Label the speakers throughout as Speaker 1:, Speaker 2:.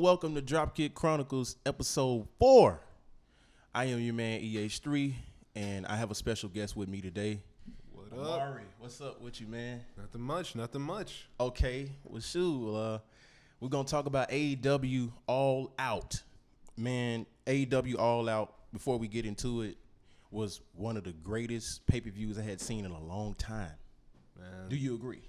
Speaker 1: welcome to Dropkick Chronicles, episode 4. I am your man, EH3, and I have a special guest with me today.
Speaker 2: What
Speaker 1: up?
Speaker 2: Amari,
Speaker 1: what's up with you, man?
Speaker 2: Nothing much.
Speaker 1: Okay, well, shoot, we're going to talk about AEW All Out. Man, AEW All Out, before we get into it, was one of the greatest pay-per-views I had seen in a long time.
Speaker 2: Man.
Speaker 1: Do you agree?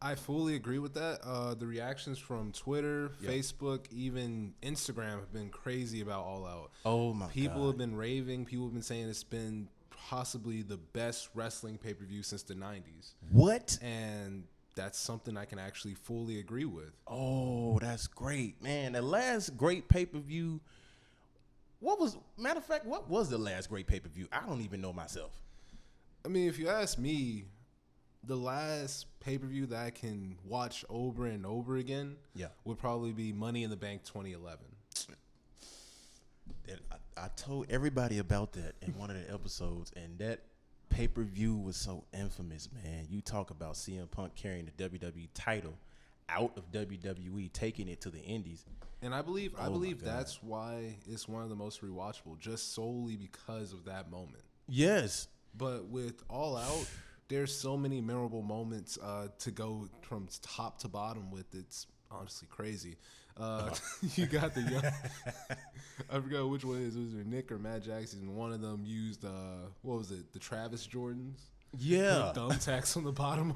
Speaker 2: I fully agree with that. The reactions from Twitter, Facebook, even Instagram have been crazy about All Out.
Speaker 1: Oh, my God.
Speaker 2: People have been raving. People have been saying it's been possibly the best wrestling pay-per-view since the 90s.
Speaker 1: What?
Speaker 2: And that's something I can actually fully agree with.
Speaker 1: Oh, that's great, man. The last great pay-per-view, what was the last great pay-per-view? I don't even know myself.
Speaker 2: I mean, if you ask me, the last pay-per-view that I can watch over and over again would probably be Money in the Bank 2011.
Speaker 1: I told everybody about that in one of the episodes, and that pay-per-view was so infamous, man. You talk about CM Punk carrying the WWE title out of WWE, taking it to the Indies.
Speaker 2: And I believe that's why it's one of the most rewatchable, just solely because of that moment. Yes. But with All Out, there's so many memorable moments to go from top to bottom with. It's honestly crazy. You got the young, I forgot which one it is. It was Nick or Matt Jackson. One of them used what was it? The Travis Jordans.
Speaker 1: Yeah,
Speaker 2: thumbtacks on the bottom.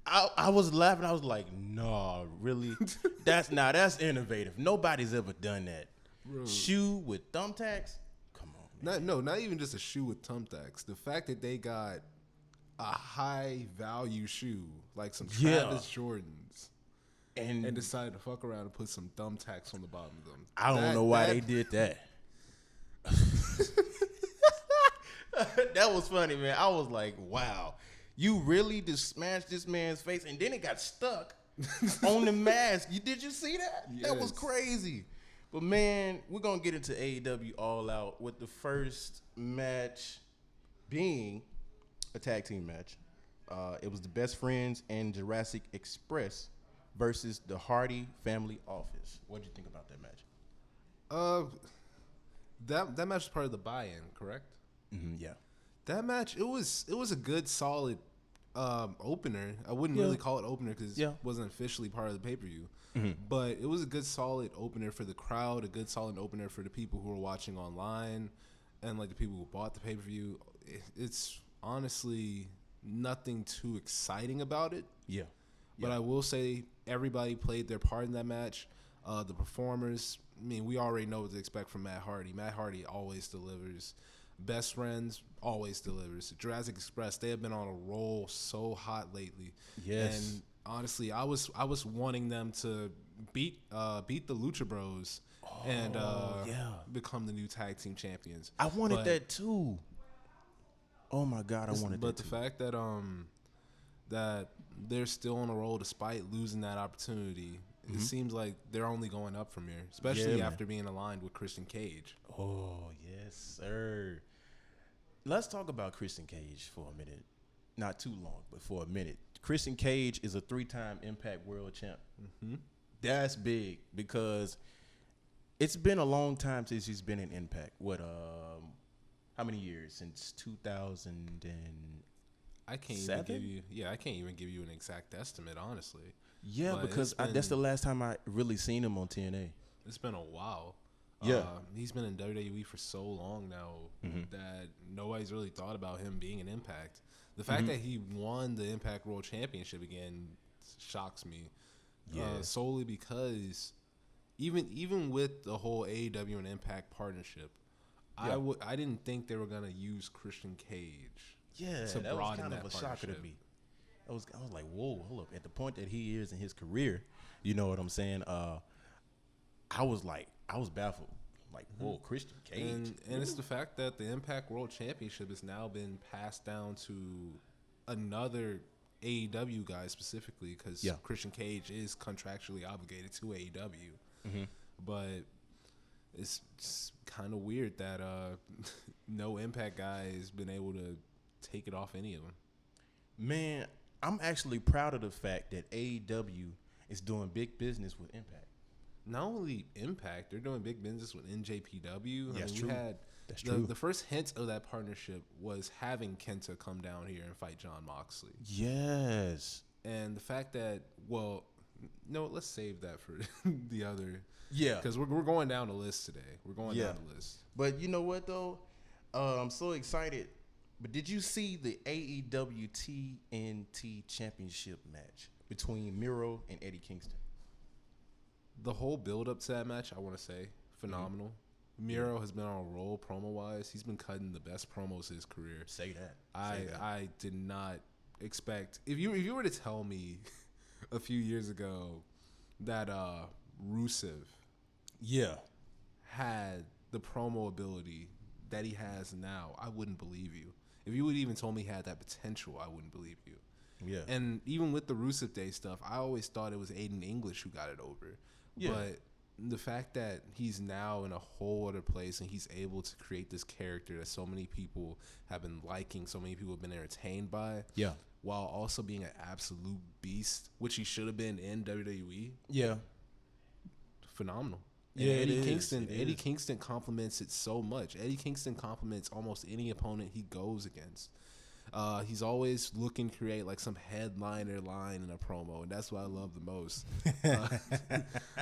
Speaker 1: I was laughing. I was like, "No, really? That's innovative. Nobody's ever done that. Bro. Shoe with thumbtacks? Come on, man.
Speaker 2: Not even just a shoe with thumbtacks. The fact that they got a high value shoe like some Travis Jordans and decided to fuck around and put some thumbtacks on the bottom of them.
Speaker 1: I don't know why they did that. That was funny, man. I was like, wow, you really just smashed this man's face, and then it got stuck on the mask. Did you see that? Yes. That was crazy. But man, we're gonna get into AEW All Out with the first match being a tag team match. It was the Best Friends and Jurassic Express versus the Hardy Family Office. What did you think about that match?
Speaker 2: That match was part of the buy-in, correct?
Speaker 1: Mm-hmm, yeah.
Speaker 2: That match, it was a good, solid opener. I wouldn't really call it opener because it wasn't officially part of the pay-per-view. Mm-hmm. But it was a good, solid opener for the crowd, a good, solid opener for the people who were watching online, and like the people who bought the pay-per-view. It's honestly nothing too exciting about it. Yeah. But I will say everybody played their part in that match. The performers, I mean, we already know what to expect from Matt Hardy. Matt Hardy always delivers. Best Friends always delivers. Jurassic Express, they have been on a roll so hot lately. Yes. And honestly, I was wanting them to beat the Lucha Bros and become the new tag team champions.
Speaker 1: I wanted that too. Oh my God, I wanted that.
Speaker 2: But the fact that that they're still on a roll despite losing that opportunity, it seems like they're only going up from here, especially after being aligned with Christian Cage.
Speaker 1: Oh, yes, sir. Let's talk about Christian Cage for a minute. Not too long, but for a minute. Christian Cage is a 3-time Impact World Champ. Mm-hmm. That's big because it's been a long time since he's been in Impact. How many years? Since 2000 and
Speaker 2: I can't even give you an exact estimate, honestly.
Speaker 1: Yeah, but because that's the last time I really seen him on TNA.
Speaker 2: It's been a while.
Speaker 1: Yeah.
Speaker 2: He's been in WWE for so long now that nobody's really thought about him being an Impact. The fact that he won the Impact World Championship again shocks me. Yeah. Solely because even with the whole AEW and Impact partnership, I didn't think they were going to use Christian Cage.
Speaker 1: Yeah, that was kind of a shocker to me. I was like, whoa, hold up. At the point that he is in his career, you know what I'm saying? I was baffled. Like, whoa, Christian Cage.
Speaker 2: And it's the fact that the Impact World Championship has now been passed down to another AEW guy specifically because Christian Cage is contractually obligated to AEW. Mm-hmm. But it's kind of weird that no Impact guy has been able to take it off any of them.
Speaker 1: Man, I'm actually proud of the fact that AEW is doing big business with Impact.
Speaker 2: not only Impact, they're doing big business with NJPW.
Speaker 1: That's
Speaker 2: true. That's true. The first hint of that partnership was having Kenta come down here and fight Jon Moxley.
Speaker 1: Yes.
Speaker 2: And the fact that, well, no, let's save that for the other.
Speaker 1: Yeah.
Speaker 2: Because we're going down the list today. We're going down the list.
Speaker 1: But you know what, though? I'm so excited. But did you see the AEW TNT Championship match between Miro and Eddie Kingston?
Speaker 2: The whole build-up to that match, I want to say, phenomenal. Mm-hmm. Miro has been on a roll promo-wise. He's been cutting the best promos of his career.
Speaker 1: Say that.
Speaker 2: I did not expect... If you were to tell me a few years ago that Rusev had the promo ability that he has now, I wouldn't believe you. If you would even told me he had that potential, I wouldn't believe you.
Speaker 1: Yeah.
Speaker 2: And even with the Rusev Day stuff, I always thought it was Aiden English who got it over. Yeah. But the fact that he's now in a whole other place and he's able to create this character that so many people have been liking, so many people have been entertained by.
Speaker 1: Yeah.
Speaker 2: While also being an absolute beast, which he should have been in WWE.
Speaker 1: Yeah.
Speaker 2: Phenomenal.
Speaker 1: Yeah,
Speaker 2: Eddie Kingston compliments it so much. Eddie Kingston compliments almost any opponent he goes against. He's always looking to create like some headliner line in a promo, and that's what I love the most.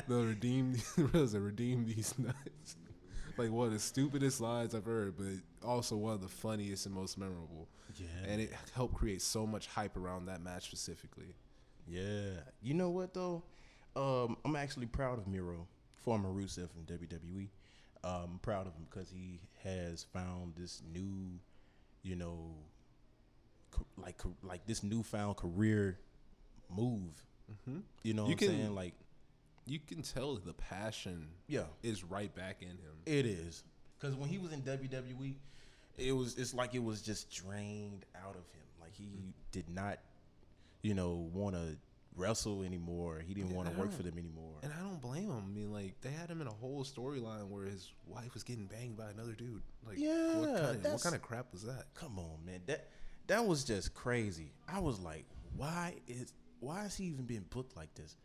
Speaker 2: Redeem these nuts. Like one of the stupidest lines I've heard, but also one of the funniest and most memorable. Yeah. And it helped create so much hype around that match specifically.
Speaker 1: Yeah. You know what though? I'm actually proud of Miro, former Rusev from WWE. I'm proud of him because he has found this new, like this newfound career move. Mm-hmm. You know what I'm saying? Like,
Speaker 2: you can tell the passion is right back in him.
Speaker 1: It is. Because when he was in WWE, it's like it was just drained out of him. Like he did not, want to wrestle anymore. He didn't want to work for them anymore.
Speaker 2: And I don't blame him. I mean, like, they had him in a whole storyline where his wife was getting banged by another dude. Like, what kind of crap was that?
Speaker 1: Come on, man. That was just crazy. I was like, why is he even being booked like this?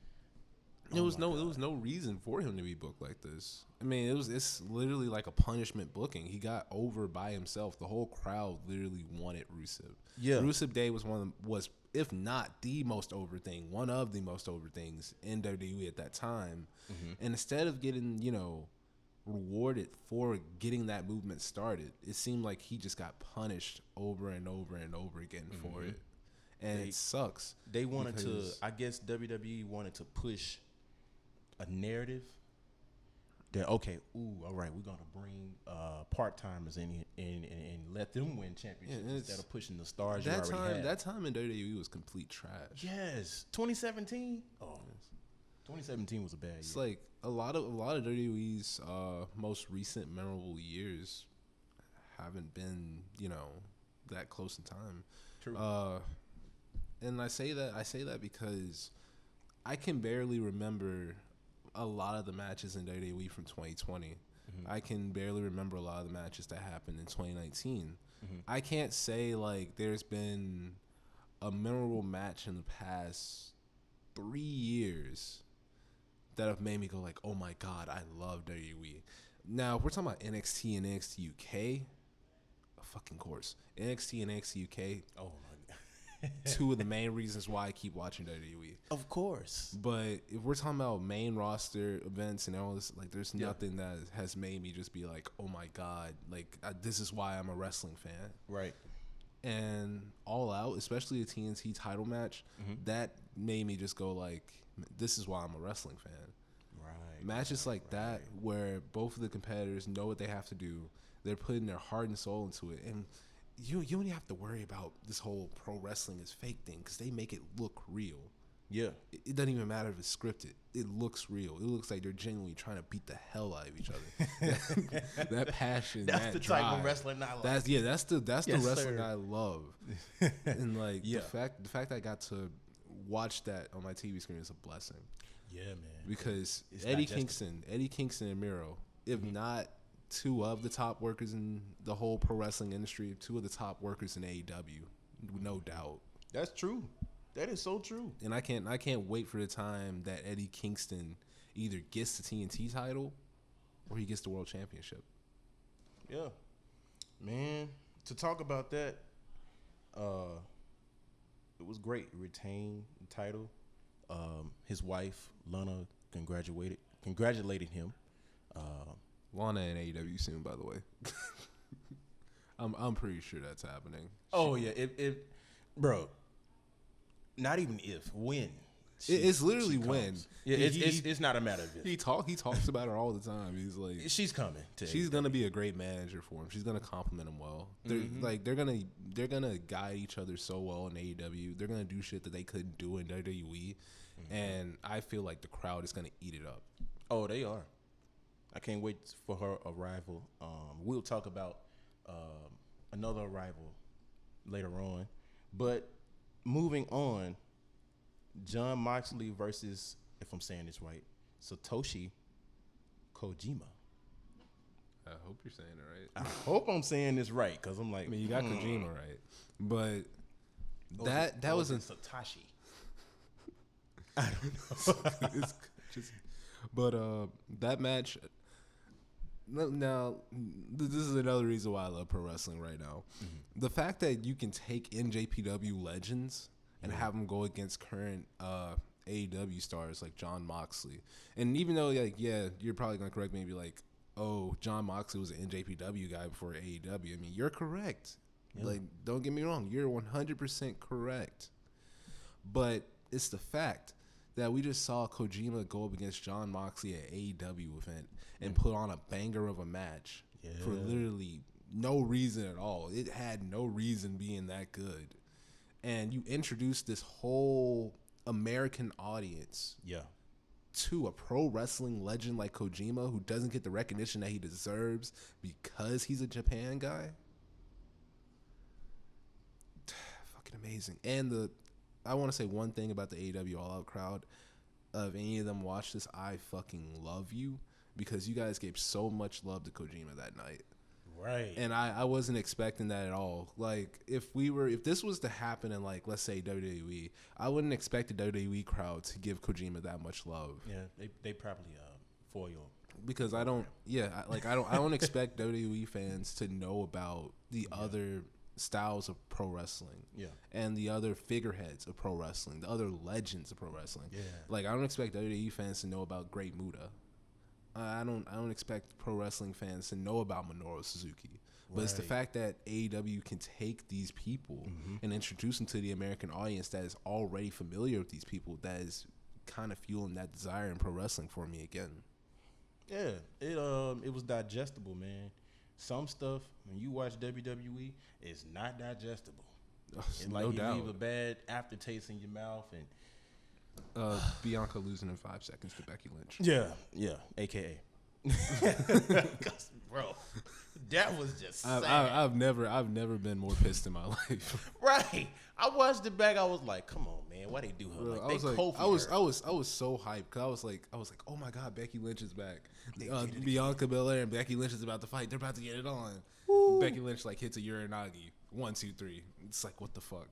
Speaker 2: There was no reason for him to be booked like this. I mean, it's literally like a punishment booking. He got over by himself. The whole crowd literally wanted Rusev. Yeah, Rusev Day was was if not the most over thing, one of the most over things in WWE at that time. Mm-hmm. And instead of getting rewarded for getting that movement started, it seemed like he just got punished over and over and over again for it. And it sucks.
Speaker 1: They wanted to, I guess WWE wanted to push a narrative that, okay, all right, we're going to bring part-timers in and let them win championships instead of pushing the stars you already had.
Speaker 2: That time in WWE was complete trash.
Speaker 1: Yes. 2017? Oh, yes. 2017 was a bad year.
Speaker 2: It's like a lot of WWE's most recent memorable years haven't been, that close in time.
Speaker 1: True.
Speaker 2: And I say that because I can barely remember a lot of the matches in WWE from 2020. Mm-hmm. I can barely remember a lot of the matches that happened in 2019. Mm-hmm. I can't say like there's been a memorable match in the past 3 years that have made me go like, oh my God, I love WWE. Now, if we're talking about NXT and NXT UK, fucking course. NXT and NXT UK, oh my God. Two of the main reasons why I keep watching WWE.
Speaker 1: Of course.
Speaker 2: But if we're talking about main roster events and all this, like there's nothing that has made me just be like, oh my God, like this is why I'm a wrestling fan.
Speaker 1: Right.
Speaker 2: And All Out, especially the TNT title match, that made me just go like, this is why I'm a wrestling fan.
Speaker 1: Right.
Speaker 2: Matches like that where both of the competitors know what they have to do. They're putting their heart and soul into it. And you don't have to worry about this whole pro wrestling is fake thing because they make it look real.
Speaker 1: Yeah.
Speaker 2: It doesn't even matter if it's scripted. It looks real. It looks like they're genuinely trying to beat the hell out of each other. that passion,
Speaker 1: that's
Speaker 2: that
Speaker 1: the
Speaker 2: drive,
Speaker 1: type of wrestling I like.
Speaker 2: That's the wrestling I love. And like the fact that I got to watch that on my TV screen is a blessing.
Speaker 1: Yeah, man.
Speaker 2: Because Eddie Kingston and Miro, if not two of the top workers in the whole pro wrestling industry, two of the top workers in AEW, no doubt.
Speaker 1: That's true. That is so true.
Speaker 2: And I can't wait for the time that Eddie Kingston either gets the TNT title or he gets the world championship.
Speaker 1: Yeah, man. To talk about that, it was great. Retain the title. His wife Lana congratulated him.
Speaker 2: Lana in AEW soon, by the way. I'm pretty sure that's happening.
Speaker 1: Oh yeah, if bro, not even if, when.
Speaker 2: It's literally when.
Speaker 1: Yeah, it's not a matter of if.
Speaker 2: He talks about her all the time. He's like,
Speaker 1: she's coming.
Speaker 2: She's gonna be a great manager for him. She's gonna compliment him well. They're gonna guide each other so well in AEW. They're gonna do shit that they couldn't do in WWE, and I feel like the crowd is gonna eat it up.
Speaker 1: Oh, they are. I can't wait for her arrival. We'll talk about another arrival later on, but moving on. John Moxley versus, if I'm saying this right, Satoshi Kojima.
Speaker 2: I hope you're saying it right.
Speaker 1: I hope I'm saying this right, because I'm like,
Speaker 2: I mean, you got Kojima right, but that was
Speaker 1: Satoshi. I don't know.
Speaker 2: But that match. Now, this is another reason why I love pro wrestling right now. Mm-hmm. The fact that you can take NJPW legends and have them go against current AEW stars like John Moxley. And even though, like, yeah, you're probably going to correct me and be like, oh, John Moxley was an NJPW guy before AEW. I mean, you're correct. Yeah. Like, don't get me wrong. You're 100% correct. But it's the fact that we just saw Kojima go up against John Moxley at AEW event and put on a banger of a match for literally no reason at all. It had no reason being that good. And you introduced this whole American audience to a pro wrestling legend like Kojima, who doesn't get the recognition that he deserves because he's a Japan guy. Fucking amazing. And I want to say one thing about the AEW All Out crowd. If any of them watch this, I fucking love you because you guys gave so much love to Kojima that night.
Speaker 1: Right.
Speaker 2: And I wasn't expecting that at all. Like, if this was to happen in, like, let's say WWE, I wouldn't expect the WWE crowd to give Kojima that much love.
Speaker 1: Yeah, they probably foil.
Speaker 2: Because I don't expect WWE fans to know about the other styles of pro wrestling. Yeah. And the other figureheads of pro wrestling, the other legends of pro wrestling. Yeah. Like, I don't expect WWE fans to know about Great Muta. I don't expect pro wrestling fans to know about Minoru Suzuki. But it's the fact that AEW can take these people and introduce them to the American audience that is already familiar with these people that is kind of fueling that desire in pro wrestling for me again. Yeah,
Speaker 1: it was digestible, man. Some stuff, when you watch WWE, is not digestible. It's like you leave a bad aftertaste in your mouth. And
Speaker 2: Bianca losing in 5 seconds to Becky Lynch.
Speaker 1: Yeah, AKA. Bro, that was just sad.
Speaker 2: I've never been more pissed in my life.
Speaker 1: Right. I watched it back. I was like, come on, man, why they do her?
Speaker 2: Bro,
Speaker 1: like,
Speaker 2: I was so hyped because I was like, oh my god, Becky Lynch is back. Bianca Belair and Becky Lynch is about to fight. They're about to get it on. Woo. Becky Lynch like hits a Uranagi. 1, 2, 3. It's like, what the fuck?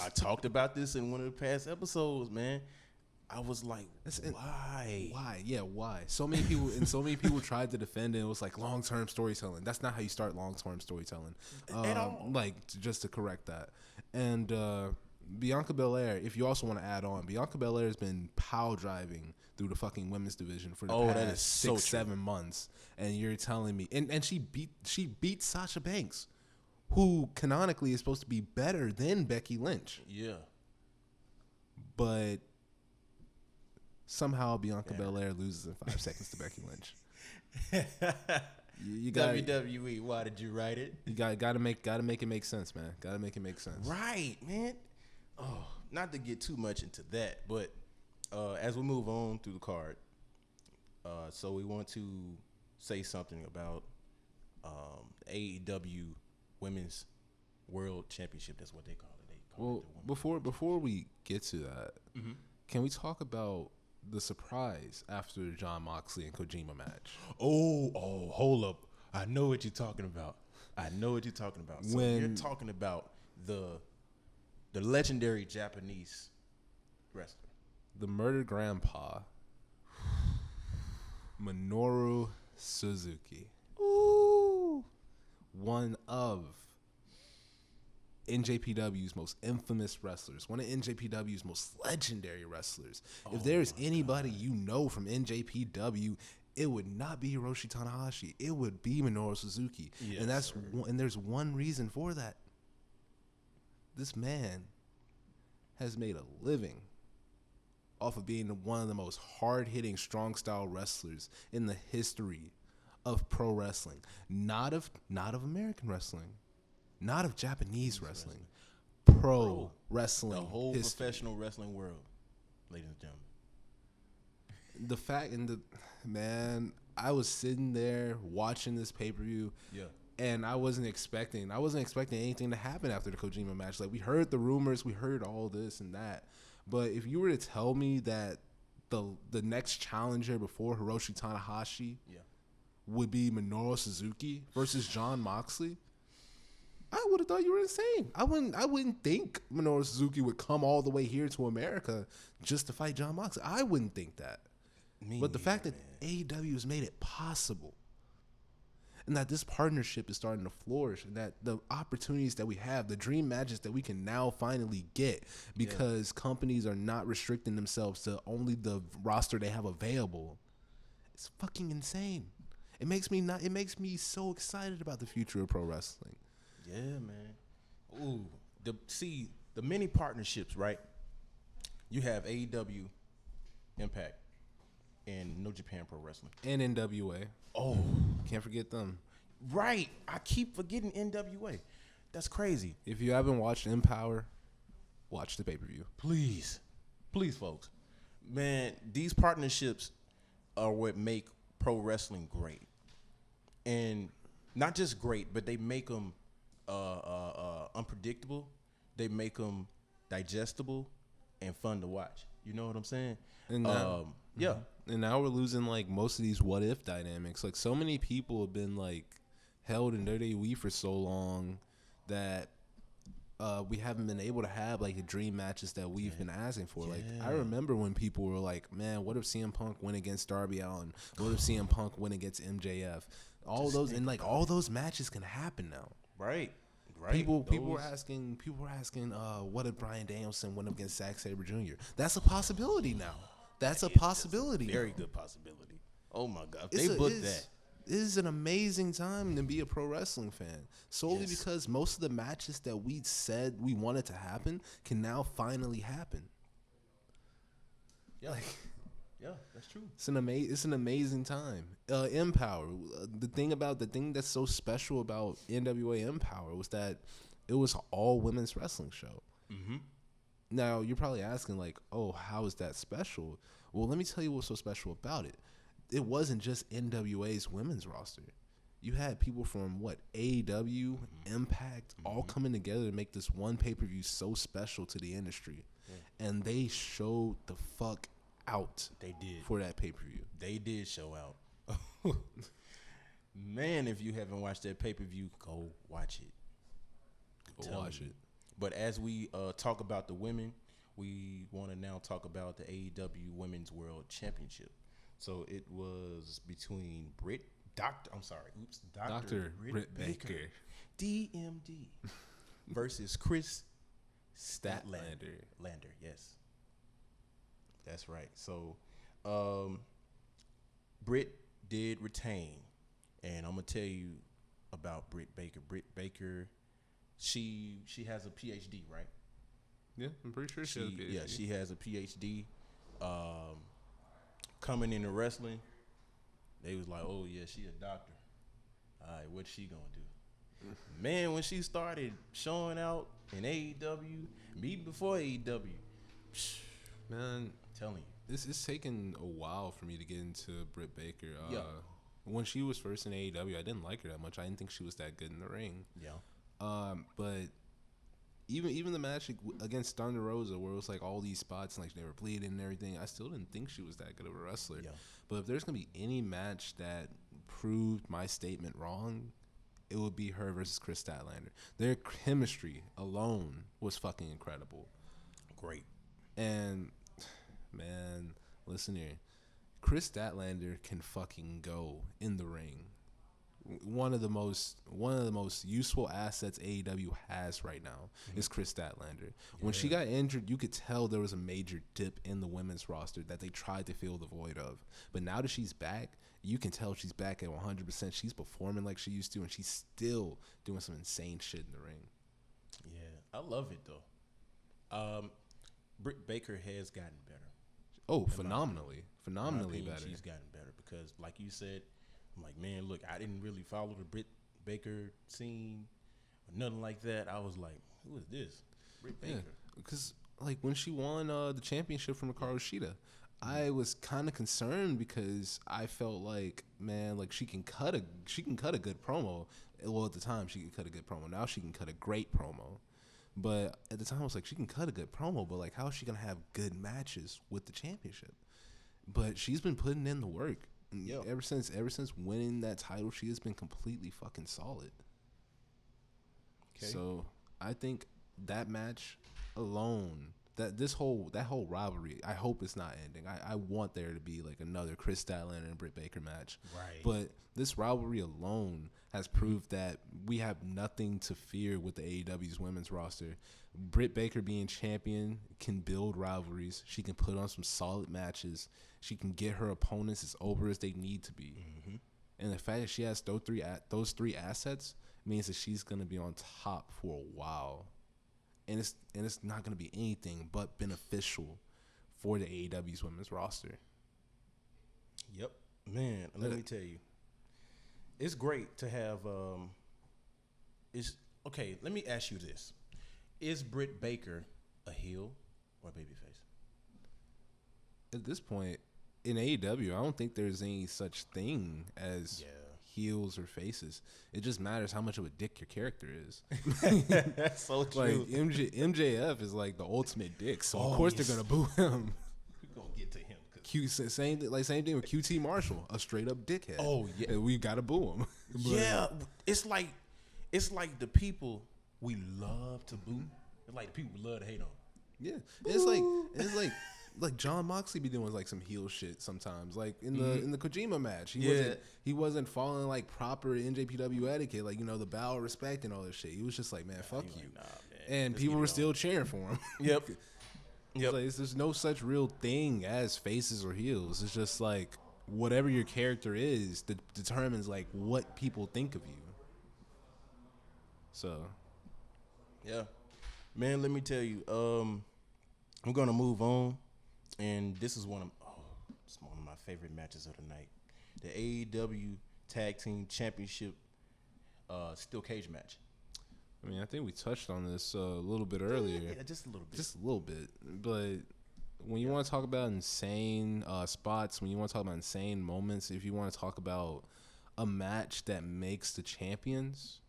Speaker 1: I talked about this in one of the past episodes, man. I was like, why?
Speaker 2: Why? Yeah, why? So many people tried to defend it. It was like long-term storytelling. That's not how you start long-term storytelling.
Speaker 1: At all.
Speaker 2: Like, just to correct that. And Bianca Belair, if you also want to add on, Bianca Belair has been pile driving through the fucking women's division for the past 6-7 months. And you're telling me, and she beat Sasha Banks, who canonically is supposed to be better than Becky Lynch.
Speaker 1: Yeah.
Speaker 2: But somehow Bianca Belair loses in 5 seconds to Becky Lynch. You got
Speaker 1: WWE. Why did you write it?
Speaker 2: You got to make it make sense, man. Got to make it make sense.
Speaker 1: Right, man. Oh, not to get too much into that, but as we move on through the card, so we want to say something about AEW Women's World Championship. That's what they call it.
Speaker 2: Before we get to that, can we talk about the surprise after the John Moxley and Kojima match?
Speaker 1: Oh, hold up. I know what you're talking about. So you're talking about the legendary Japanese wrestler.
Speaker 2: The murdered grandpa Minoru Suzuki.
Speaker 1: Ooh.
Speaker 2: One of NJPW's most infamous wrestlers. One of NJPW's most legendary wrestlers. If there's anybody you know from NJPW, it would not be Hiroshi Tanahashi. It would be Minoru Suzuki. Yes, and there's one reason for that. This man has made a living off of being one of the most hard-hitting, strong-style wrestlers in the history of pro wrestling. Not of American wrestling, not of Japanese wrestling. Pro wrestling.
Speaker 1: The whole professional wrestling world, ladies and gentlemen.
Speaker 2: The fact man, I was sitting there watching this pay-per-view. Yeah. And I wasn't expecting anything to happen after the Kojima match. Like, we heard the rumors, we heard all this and that. But if you were to tell me that the next challenger before Hiroshi Tanahashi would be Minoru Suzuki versus Jon Moxley, I would have thought you were insane. I wouldn't think Minoru Suzuki would come all the way here to America just to fight Jon Moxley. I wouldn't think that. But the fact that AEW has made it possible, and that this partnership is starting to flourish, and that the opportunities that we have, the dream matches that we can now finally get because companies are not restricting themselves to only the roster they have available, it's fucking insane. It makes me so excited about the future of pro wrestling.
Speaker 1: Yeah, man. Ooh, the many partnerships, right? You have AEW, Impact, and New Japan Pro Wrestling.
Speaker 2: And NWA.
Speaker 1: Oh,
Speaker 2: can't forget them.
Speaker 1: Right. I keep forgetting NWA. That's crazy.
Speaker 2: If you haven't watched Empower, watch the pay-per-view.
Speaker 1: Please. Please, folks. Man, these partnerships are what make pro wrestling great. And not just great, but they make them unpredictable. They make them digestible and fun to watch. You know what I'm saying?
Speaker 2: And And now we're losing like most of these what if dynamics. Like, so many people have been like held in WWE for so long that we haven't been able to have like the dream matches that we've been asking for. Like, I remember when people were like, man, what if CM Punk went against Darby Allin? What if CM Punk went against MJF? All those matches can happen now.
Speaker 1: Right.
Speaker 2: People were asking, what if Bryan Danielson went up against Zack Sabre Jr.? That's a possibility now. That's a possibility.
Speaker 1: Very good possibility. Oh my God. They booked that.
Speaker 2: It is an amazing time to be a pro wrestling fan. Solely because most of the matches that we said we wanted to happen can now finally happen.
Speaker 1: Yeah. Yeah, that's true.
Speaker 2: It's an amazing time. Empower. The thing that's so special about NWA Empower was that it was an all women's wrestling show. Mm-hmm. Now you're probably asking like, oh, how is that special? Well, let me tell you what's so special about it. It wasn't just NWA's women's roster. You had people from AEW, Impact, all coming together to make this one pay-per-view so special to the industry, and they showed the fuck out.
Speaker 1: They did
Speaker 2: for that pay-per-view.
Speaker 1: They did show out. Man, if you haven't watched that pay-per-view, go watch it.
Speaker 2: Go watch it.
Speaker 1: But as we talk about the women, we want to now talk about the AEW Women's World Championship. So it was between Dr. Britt Baker, DMD, versus Chris Statlander. Yes. That's right. So Britt did retain. And I'm going to tell you about Britt Baker. Britt Baker, she has a PhD, right?
Speaker 2: Yeah, I'm pretty sure she has a PhD.
Speaker 1: Yeah, she has a PhD. Coming into wrestling, they was like, oh, yeah, she a doctor. All right, what's she going to do? Man, when she started showing out in AEW, even before AEW,
Speaker 2: man,
Speaker 1: I'm telling you.
Speaker 2: It's taken a while for me to get into Britt Baker. When she was first in AEW, I didn't like her that much. I didn't think she was that good in the ring. Yeah. But even the match against Thunder Rosa, where it was like all these spots and like they were bleeding and everything, I still didn't think she was that good of a wrestler. Yeah. But if there's gonna be any match that proved my statement wrong, it would be her versus Chris Statlander. Their chemistry alone was fucking incredible.
Speaker 1: Great.
Speaker 2: And man, listen here. Chris Statlander can fucking go in the ring. One of the most useful assets AEW has right now is Chris Statlander. When she got injured, you could tell there was a major dip in the women's roster that they tried to fill the void of. But now that she's back, you can tell she's back at 100%. She's performing like she used to, and she's still doing some insane shit in the ring.
Speaker 1: Yeah, I love it though. Britt Baker has gotten better.
Speaker 2: Oh, phenomenally better.
Speaker 1: She's gotten better because, like you said, I'm like, man, look, I didn't really follow the Britt Baker scene or nothing like that. I was like, who is this? Britt Baker.
Speaker 2: Because like when she won the championship from Hikaru Shida, I was kind of concerned because I felt like, man, like she can cut a good promo. Well, at the time she could cut a good promo. Now she can cut a great promo. But at the time I was like, she can cut a good promo, but like how is she gonna have good matches with the championship? But she's been putting in the work. Yep. Ever since winning that title, she has been completely fucking solid. Okay. So I think that match alone, that whole rivalry, I hope it's not ending. I want there to be like another Chris Statlander and Britt Baker match.
Speaker 1: Right.
Speaker 2: But this rivalry alone has proved that we have nothing to fear with the AEW's women's roster. Britt Baker being champion can build rivalries. She can put on some solid matches. She can get her opponents as over as they need to be. Mm-hmm. And the fact that she has those three assets means that she's going to be on top for a while. And it's not going to be anything but beneficial for the AEW's women's roster.
Speaker 1: Yep. Man, let me tell you. It's great to have okay, let me ask you this. Is Britt Baker a heel or a babyface?
Speaker 2: At this point, in AEW, I don't think there's any such thing as heels or faces. It just matters how much of a dick your character is.
Speaker 1: That's so true.
Speaker 2: Like MJF is like the ultimate dick, so of course they're gonna boo him.
Speaker 1: We're gonna get to him.
Speaker 2: Same thing with QT Marshall, a straight up dickhead.
Speaker 1: Oh yeah,
Speaker 2: we gotta boo him.
Speaker 1: Yeah, it's like the people we love to boo. It's like the people we love to hate on.
Speaker 2: Yeah, it's like John Moxley be doing like some heel shit sometimes. Like in the Kojima match, he wasn't following like proper NJPW etiquette, like the bow of respect and all this shit. He was just like, man, fuck you, like, nah, man. And people were still cheering for him.
Speaker 1: Yep.
Speaker 2: Yep. Like, there's no such real thing as faces or heels. It's just like whatever your character is that determines like what people think of you. So,
Speaker 1: yeah, man. Let me tell you, I'm gonna move on, and this is it's one of my favorite matches of the night, the AEW Tag Team Championship steel cage match.
Speaker 2: I mean, I think we touched on this a little bit earlier.
Speaker 1: Yeah, just a little bit.
Speaker 2: Just a little bit. But when you want to talk about insane spots, when you want to talk about insane moments, if you want to talk about a match that makes the champions,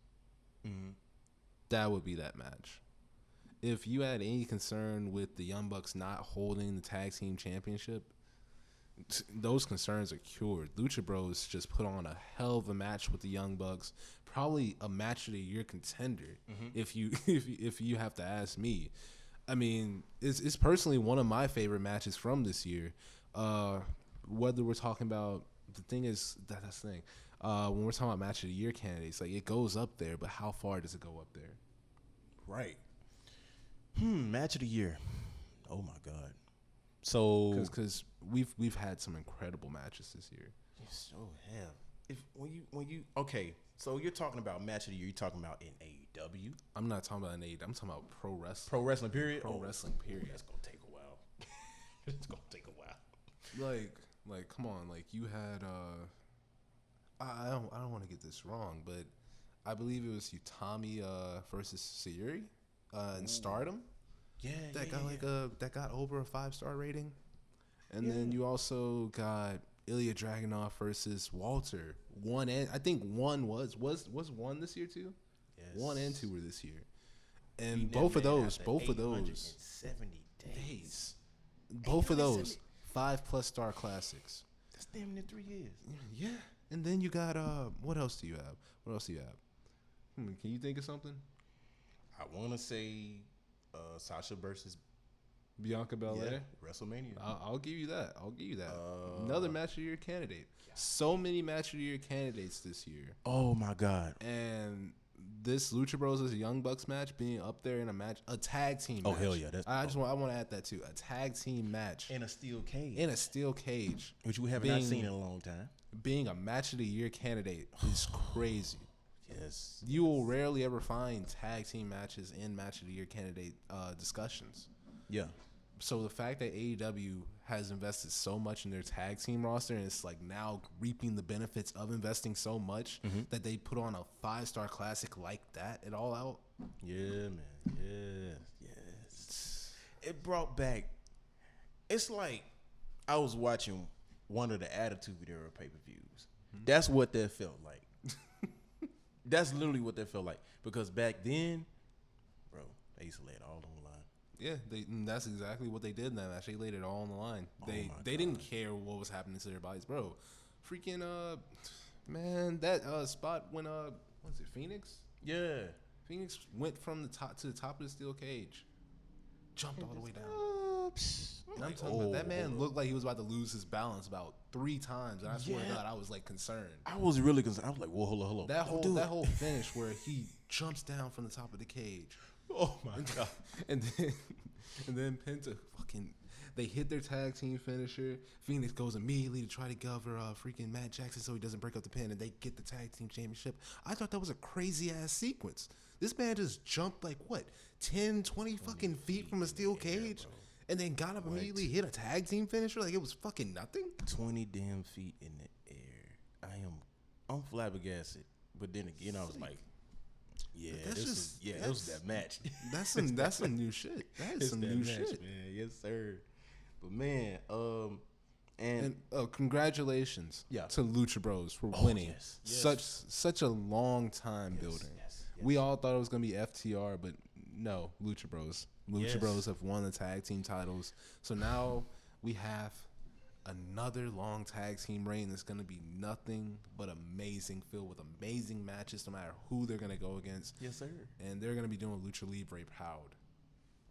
Speaker 2: that would be that match. If you had any concern with the Young Bucks not holding the tag team championship, those concerns are cured. Lucha Bros just put on a hell of a match with the Young Bucks, probably a match of the year contender. If you have to ask me, I mean, it's personally one of my favorite matches from this year. Whether we're talking about the thing is that's the thing. When we're talking about match of the year candidates, like it goes up there, but how far does it go up there?
Speaker 1: Right. Match of the year. Oh my God. So
Speaker 2: because we've had some incredible matches this year.
Speaker 1: You so have. When you okay, so you're talking about match of the year. You're talking about in AEW.
Speaker 2: I'm not talking about in AEW. I'm talking about pro wrestling.
Speaker 1: Pro wrestling period.
Speaker 2: Pro wrestling period.
Speaker 1: That's gonna take a while. It's gonna take a while.
Speaker 2: Like, come on. Like you had. I don't want to get this wrong, but I believe it was Utami versus Sayuri in Stardom.
Speaker 1: Yeah,
Speaker 2: that got over a 5-star rating. And then you also got Ilya Dragunov versus Walter. I think one was one this year too. Yes. 1 and 2 were this year. And both of those
Speaker 1: 70 days.
Speaker 2: Both of those 5+ star classics.
Speaker 1: That's damn near 3 years.
Speaker 2: Yeah. And then you got what else do you have? Can you think of something?
Speaker 1: I want to say Sasha versus
Speaker 2: Bianca Belair.
Speaker 1: Yeah, WrestleMania.
Speaker 2: I'll give you that. Another match of the year candidate. So many match of the year candidates this year.
Speaker 1: Oh my God.
Speaker 2: And this Lucha Bros is a Young Bucks match being up there in a tag team match.
Speaker 1: Oh hell yeah.
Speaker 2: I want to add that too. A tag team match.
Speaker 1: In a steel cage. Which we have not seen in a long time.
Speaker 2: Being a match of the year candidate is crazy.
Speaker 1: Yes.
Speaker 2: You will rarely ever find tag team matches in match of the year candidate discussions.
Speaker 1: Yeah.
Speaker 2: So the fact that AEW has invested so much in their tag team roster and it's like now reaping the benefits of investing so much that they put on a 5-star classic like that at All Out.
Speaker 1: Yeah, man. Yes. It brought back. It's like I was watching one of the Attitude Era pay-per-views. That's what that felt like. That's literally what that felt like. Because back then, bro, they used to lay it all on the line.
Speaker 2: Yeah, that's exactly what they did in that match. They laid it all on the line. They didn't care what was happening to their bodies, bro. Freaking man, that spot when was it Phoenix?
Speaker 1: Yeah,
Speaker 2: Phoenix went from the top to the top of the steel cage, jumped all the way down. I'm talking about that man looked like he was about to lose his balance about 3 times, and I swear to God, I was like concerned.
Speaker 1: I was really concerned. I was like, whoa, hold on.
Speaker 2: That whole finish where he jumps down from the top of the cage.
Speaker 1: Oh my God!
Speaker 2: And then Penta they hit their tag team finisher. Phoenix goes immediately to try to cover freaking Matt Jackson so he doesn't break up the pin, and they get the tag team championship. I thought that was a crazy ass sequence. This man just jumped like what 10, 20 fucking feet from a steel cage, and then got up immediately, hit a tag team finisher like it was fucking nothing.
Speaker 1: 20 damn feet in the air. I'm flabbergasted. But then again, I was like, yeah, it was that match.
Speaker 2: That's some new shit. That is some new shit,
Speaker 1: man. Yes, sir. But man, and
Speaker 2: congratulations to Lucha Bros for winning such a long time building.
Speaker 1: Yes.
Speaker 2: We all thought it was gonna be FTR, but no, Lucha Bros. Lucha Bros have won the tag team titles, so now we have another long tag team reign that's going to be nothing but amazing, filled with amazing matches no matter who they're going to go against.
Speaker 1: Yes, sir.
Speaker 2: And they're going to be doing Lucha Libre proud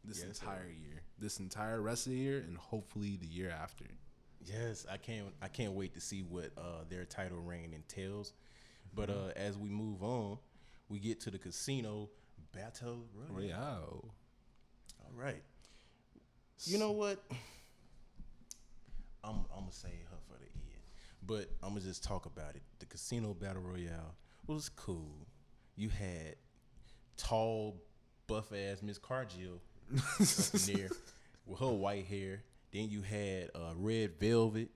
Speaker 2: this entire year, this entire rest of the year, and hopefully the year after.
Speaker 1: Yes, I can't wait to see what their title reign entails. But as we move on, we get to the Casino Battle Royale. All right. You know what? I'm gonna say her for the end, but I'm gonna just talk about it. The Casino Battle Royale was cool. You had tall, buff ass Miss Cargill up in there with her white hair. Then you had Red Velvet.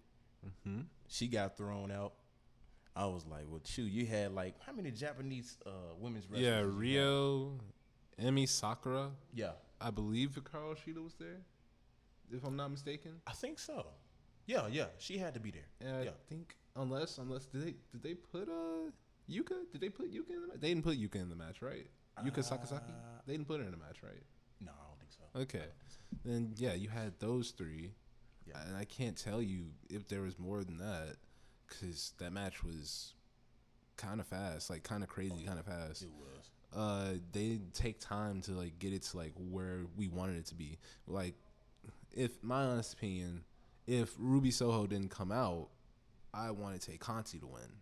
Speaker 1: She got thrown out. I was like, well, shoot, you had like how many Japanese women's wrestlers?
Speaker 2: Yeah, Riott, Emi Sakura.
Speaker 1: Yeah,
Speaker 2: I believe Hikaru Shida was there, if I'm not mistaken.
Speaker 1: I think so. Yeah, she had to be there.
Speaker 2: And I think unless did they put Yuka? Did they put Yuka in the match? They didn't put Yuka in the match, right? Yuka Sakazaki? They didn't put her in the match, right?
Speaker 1: No, I don't think so.
Speaker 2: Okay. Then you had those 3. Yeah. And I can't tell you if there was more than that cuz that match was kind of fast, like kind of crazy, kind of fast.
Speaker 1: It was.
Speaker 2: They didn't take time to like get it to like where we wanted it to be. Like if my honest opinion, if Ruby Soho didn't come out, I wanted Tay Conti to win.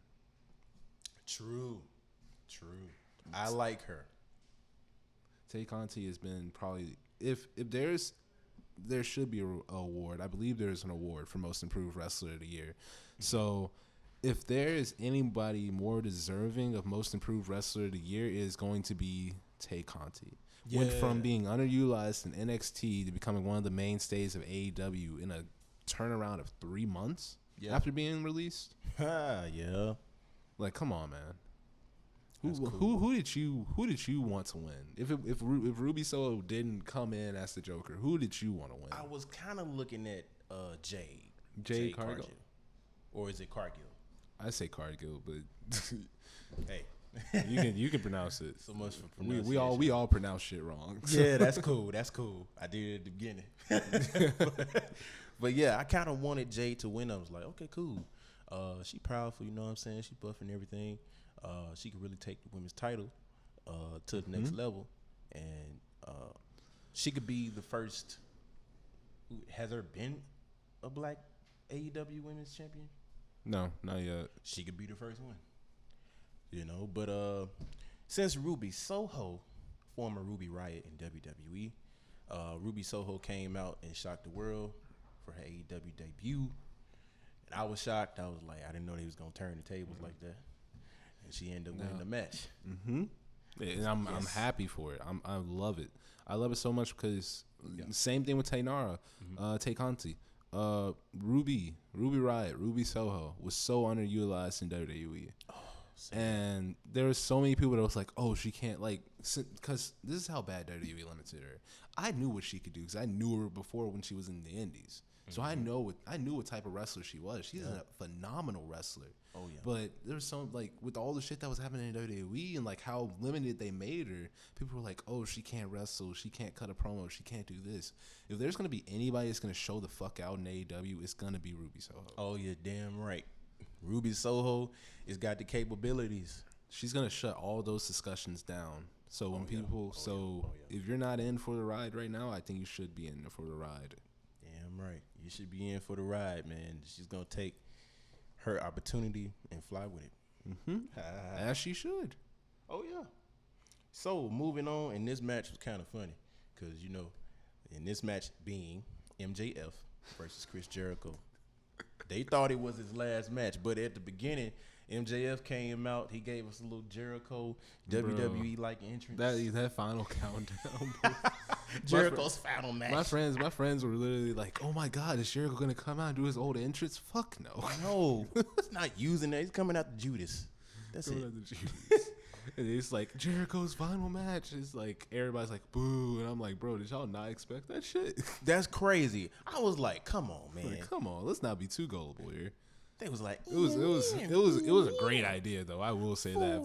Speaker 1: True. I like her.
Speaker 2: Tay Conti has been probably if there should be an award. I believe there is an award for most improved wrestler of the year. So if there is anybody more deserving of most improved wrestler of the year, it is going to be Tay Conti. Yeah. Went from being underutilized in NXT to becoming one of the mainstays of AEW in a turnaround of 3 months after being released.
Speaker 1: Yeah.
Speaker 2: Like, come on, man. Who did you want to win? If Ruby Soho didn't come in as the Joker, who did you want to win?
Speaker 1: I was kind of looking at
Speaker 2: Jade Cargill.
Speaker 1: Or is it Cargill?
Speaker 2: I say Cargill, but
Speaker 1: hey,
Speaker 2: you can pronounce it.
Speaker 1: So much for pronunciation.
Speaker 2: We all pronounce shit wrong.
Speaker 1: Yeah, that's cool. I did it at the beginning. But yeah, I kind of wanted Jade to win. I was like, okay, cool. She powerful, you know what I'm saying? She buff and everything. She could really take the women's title to the next level, and she could be the first has there been a black AEW Women's Champion?
Speaker 2: No, not yet.
Speaker 1: She could be the first one. You know, but since Ruby Soho, former Ruby Riott in WWE, Ruby Soho came out and shocked the world for her AEW debut. And I was shocked. I was like, I didn't know they was going to turn the tables like that. And she ended up winning the match.
Speaker 2: Mm-hmm. And I'm happy for it. I love it. I love it so much because same thing with Tainara, Tay Conti. Ruby Riott, Ruby Soho was so underutilized in WWE. And there was so many people that was like, oh, she can't, like, because this is how bad WWE limited her. I knew what she could do because I knew her before when she was in the Indies. So I knew what type of wrestler she was. She's a phenomenal wrestler. Oh yeah. But there was some, like, with all the shit that was happening in WWE and like how limited they made her, people were like, oh, she can't wrestle, she can't cut a promo, she can't do this. If there's gonna be anybody that's gonna show the fuck out in AEW, it's gonna be Ruby Soho.
Speaker 1: Oh, you're damn right. Ruby Soho has got the capabilities.
Speaker 2: She's gonna shut all those discussions down. So when if you're not in for the ride right now, I think you should be in for the ride.
Speaker 1: Damn right. You should be in for the ride, man. She's going to take her opportunity and fly with it.
Speaker 2: Mm-hmm. As she should.
Speaker 1: Oh, yeah. So, moving on, and this match was kind of funny because, you know, in this match being MJF versus Chris Jericho, they thought it was his last match, but at the beginning, MJF came out. He gave us a little Jericho WWE-like entrance.
Speaker 2: That final countdown.
Speaker 1: Jericho's final match.
Speaker 2: My friends were literally like, "Oh my God, is Jericho gonna come out and do his old entrance?" Fuck no.
Speaker 1: No, he's not using that. He's coming out to Judas. That's it.
Speaker 2: And it's like Jericho's final match. It's like everybody's like, "Boo!" And I'm like, "Bro, did y'all not expect that shit?"
Speaker 1: That's crazy. I was like, "Come on, man.
Speaker 2: Like, come on, let's not be too gullible here."
Speaker 1: They was like,
Speaker 2: it was a great idea though. I will say that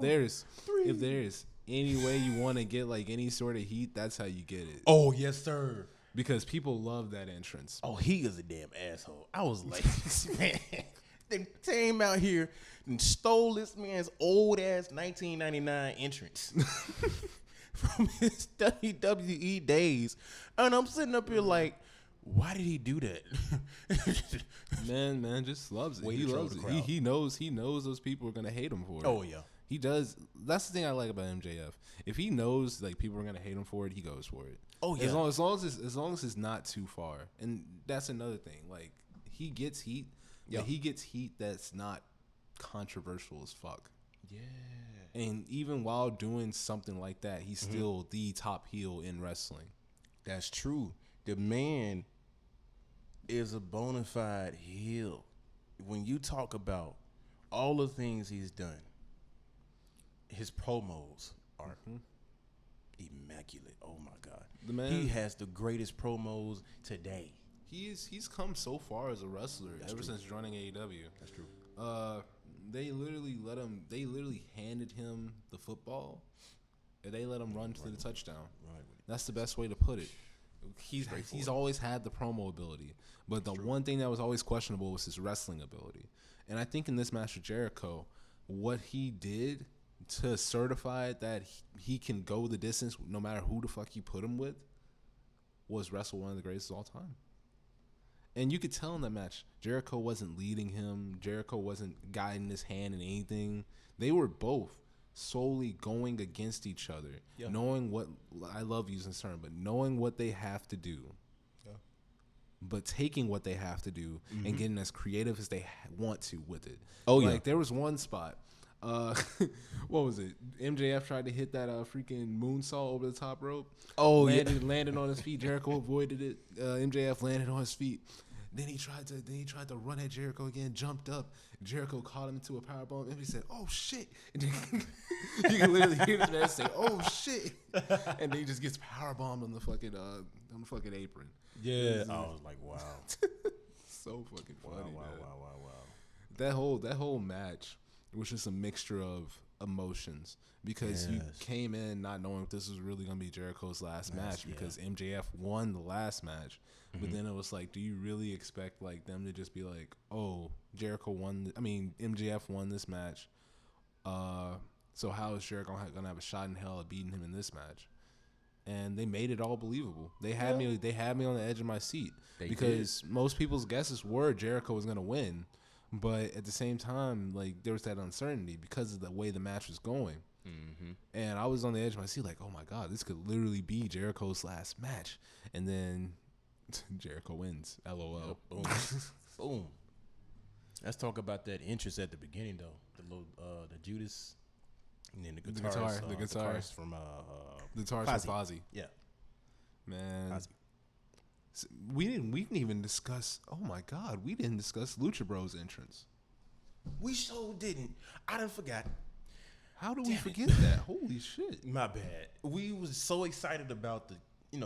Speaker 2: if there's any way you want to get like any sort of heat, that's how you get it.
Speaker 1: Oh yes, sir.
Speaker 2: Because people love that entrance.
Speaker 1: Oh, he is a damn asshole. I was like, man, they came out here and stole this man's old ass 1999 entrance from his WWE days, and I'm sitting up here like, why did he do that?
Speaker 2: man just loves it. He loves it. He knows those people are gonna hate him for it.
Speaker 1: Oh yeah.
Speaker 2: He does. That's the thing I like about MJF. If he knows like people are gonna hate him for it, he goes for it.
Speaker 1: Oh yeah.
Speaker 2: As long as it's not too far, and that's another thing. Like he gets heat, but he gets heat that's not controversial as fuck.
Speaker 1: Yeah.
Speaker 2: And even while doing something like that, he's still the top heel in wrestling.
Speaker 1: That's true. The man is a bona fide heel. When you talk about all the things he's done, his promos are immaculate. Oh my God.
Speaker 2: The man,
Speaker 1: he has the greatest promos today.
Speaker 2: He's come so far as a wrestler since joining AEW.
Speaker 1: That's true.
Speaker 2: They literally handed him the football and they let him run to the touchdown. Right. That's the best way to put it. He's always had the promo ability, but the one thing that was always questionable was his wrestling ability. And I think in this match with Jericho, what he did to certify that he can go the distance no matter who the fuck you put him with was wrestle one of the greatest of all time. And you could tell in that match, Jericho wasn't leading him. Jericho wasn't guiding his hand in anything. They were both solely going against each other, knowing what, I love using this term, but knowing what they have to do, but taking what they have to do and getting as creative as they want to with it. Oh, like, there was one spot. What was it? MJF tried to hit that freaking moonsault over the top rope. Oh, landed on his feet. Jericho avoided it. MJF landed on his feet. Then he tried to run at Jericho again. Jumped up. Jericho caught him into a powerbomb. And he said, "Oh shit!" And you can literally hear the man say, "Oh shit!" And then he just gets powerbombed on the fucking apron.
Speaker 1: Yeah, I was like, wow,
Speaker 2: so fucking funny.
Speaker 1: Wow.
Speaker 2: That whole match was just a mixture of emotions because you came in not knowing if this was really going to be Jericho's last match because MJF won the last match. But then it was like, do you really expect like them to just be like, oh, MJF won this match. So how is Jericho going to have a shot in hell at beating him in this match? and they made it all believable. They had me on the edge of my seat because most people's guesses were Jericho was gonna win, but at the same time, like there was that uncertainty because of the way the match was going. Mm-hmm. And I was on the edge of my seat, like, oh my God, this could literally be Jericho's last match. And then Jericho wins. LOL.
Speaker 1: Boom. Boom. Let's talk about that interest at the beginning, though. The little, the Judas, and then the guitars. The guitars from
Speaker 2: the guitars from Fozzy.
Speaker 1: Yeah,
Speaker 2: man. Fozzy. We didn't even discuss. Oh my God, we didn't discuss Lucha Bros entrance.
Speaker 1: We so didn't. I done forgot.
Speaker 2: How do we forget that? Holy shit.
Speaker 1: My bad. We was so excited about the,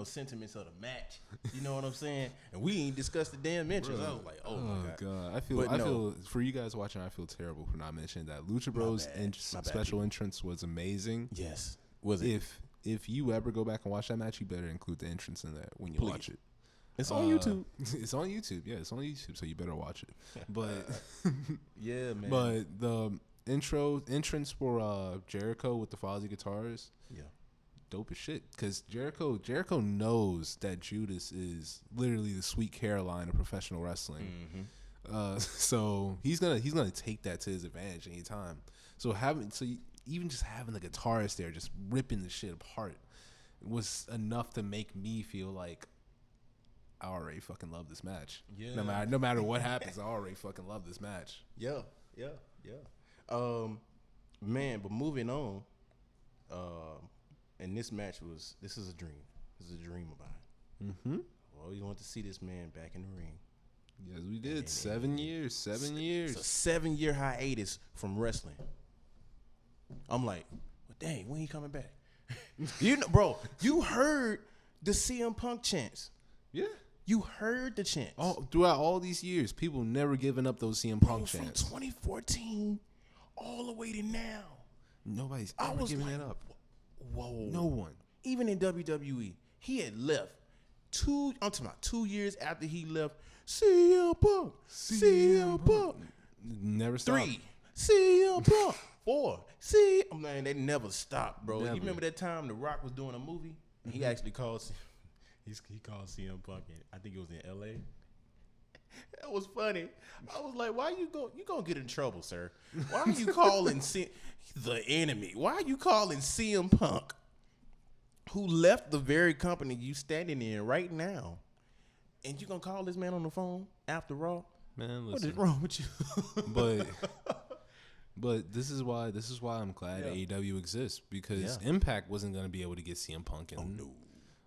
Speaker 1: sentiments of the match. You know what I'm saying? And we ain't discussed the damn entrance. I was like, oh my God.
Speaker 2: I feel for you guys watching, I feel terrible for not mentioning that. Lucha Bros special entrance was amazing.
Speaker 1: Yes. Was it?
Speaker 2: If you ever go back and watch that match, you better include the entrance in that when you watch it.
Speaker 1: It's on YouTube.
Speaker 2: It's on YouTube. Yeah, it's on YouTube, so you better watch it. But
Speaker 1: yeah, man.
Speaker 2: But the entrance for Jericho with the Fozzy guitars, dope as shit. Because Jericho knows that Judas is literally the Sweet Caroline of professional wrestling. Mm-hmm. So he's gonna take that to his advantage anytime. So even just having the guitarist there, just ripping the shit apart, was enough to make me feel like I already fucking love this match. Yeah. No matter what happens, I already fucking love this match.
Speaker 1: Yeah. Man, but moving on, and this is a dream. This is a dream of mine. Mm-hmm. Well, we want to see this man back in the ring.
Speaker 2: Yes, we did. 7 years. 7 years.
Speaker 1: It's a 7-year hiatus from wrestling. I'm like, well, dang, when he coming back? Bro, you heard the CM Punk chants.
Speaker 2: Yeah.
Speaker 1: You heard the chants.
Speaker 2: Throughout all these years, people never given up those CM Punk chants.
Speaker 1: From 2014 all the way to now.
Speaker 2: Nobody's ever giving that up.
Speaker 1: Whoa.
Speaker 2: No one.
Speaker 1: Even in WWE, he had left. I'm talking about 2 years after he left. CM Punk.
Speaker 2: Never stopped.
Speaker 1: 3. CM Punk. 4. Man, they never stopped, bro.
Speaker 2: Never.
Speaker 1: You remember that time The Rock was doing a movie? Mm-hmm. He actually called CM Punk in, I think it was in L.A. That was funny. I was like, why you gonna get in trouble, sir? Why are you calling the enemy? Why are you calling CM Punk, who left the very company you standing in right now, and you gonna call this man on the phone after Raw?
Speaker 2: Man, listen.
Speaker 1: What is wrong with you?
Speaker 2: But this is why I'm glad AEW exists, because Impact wasn't gonna be able to get CM Punk in.
Speaker 1: Oh no.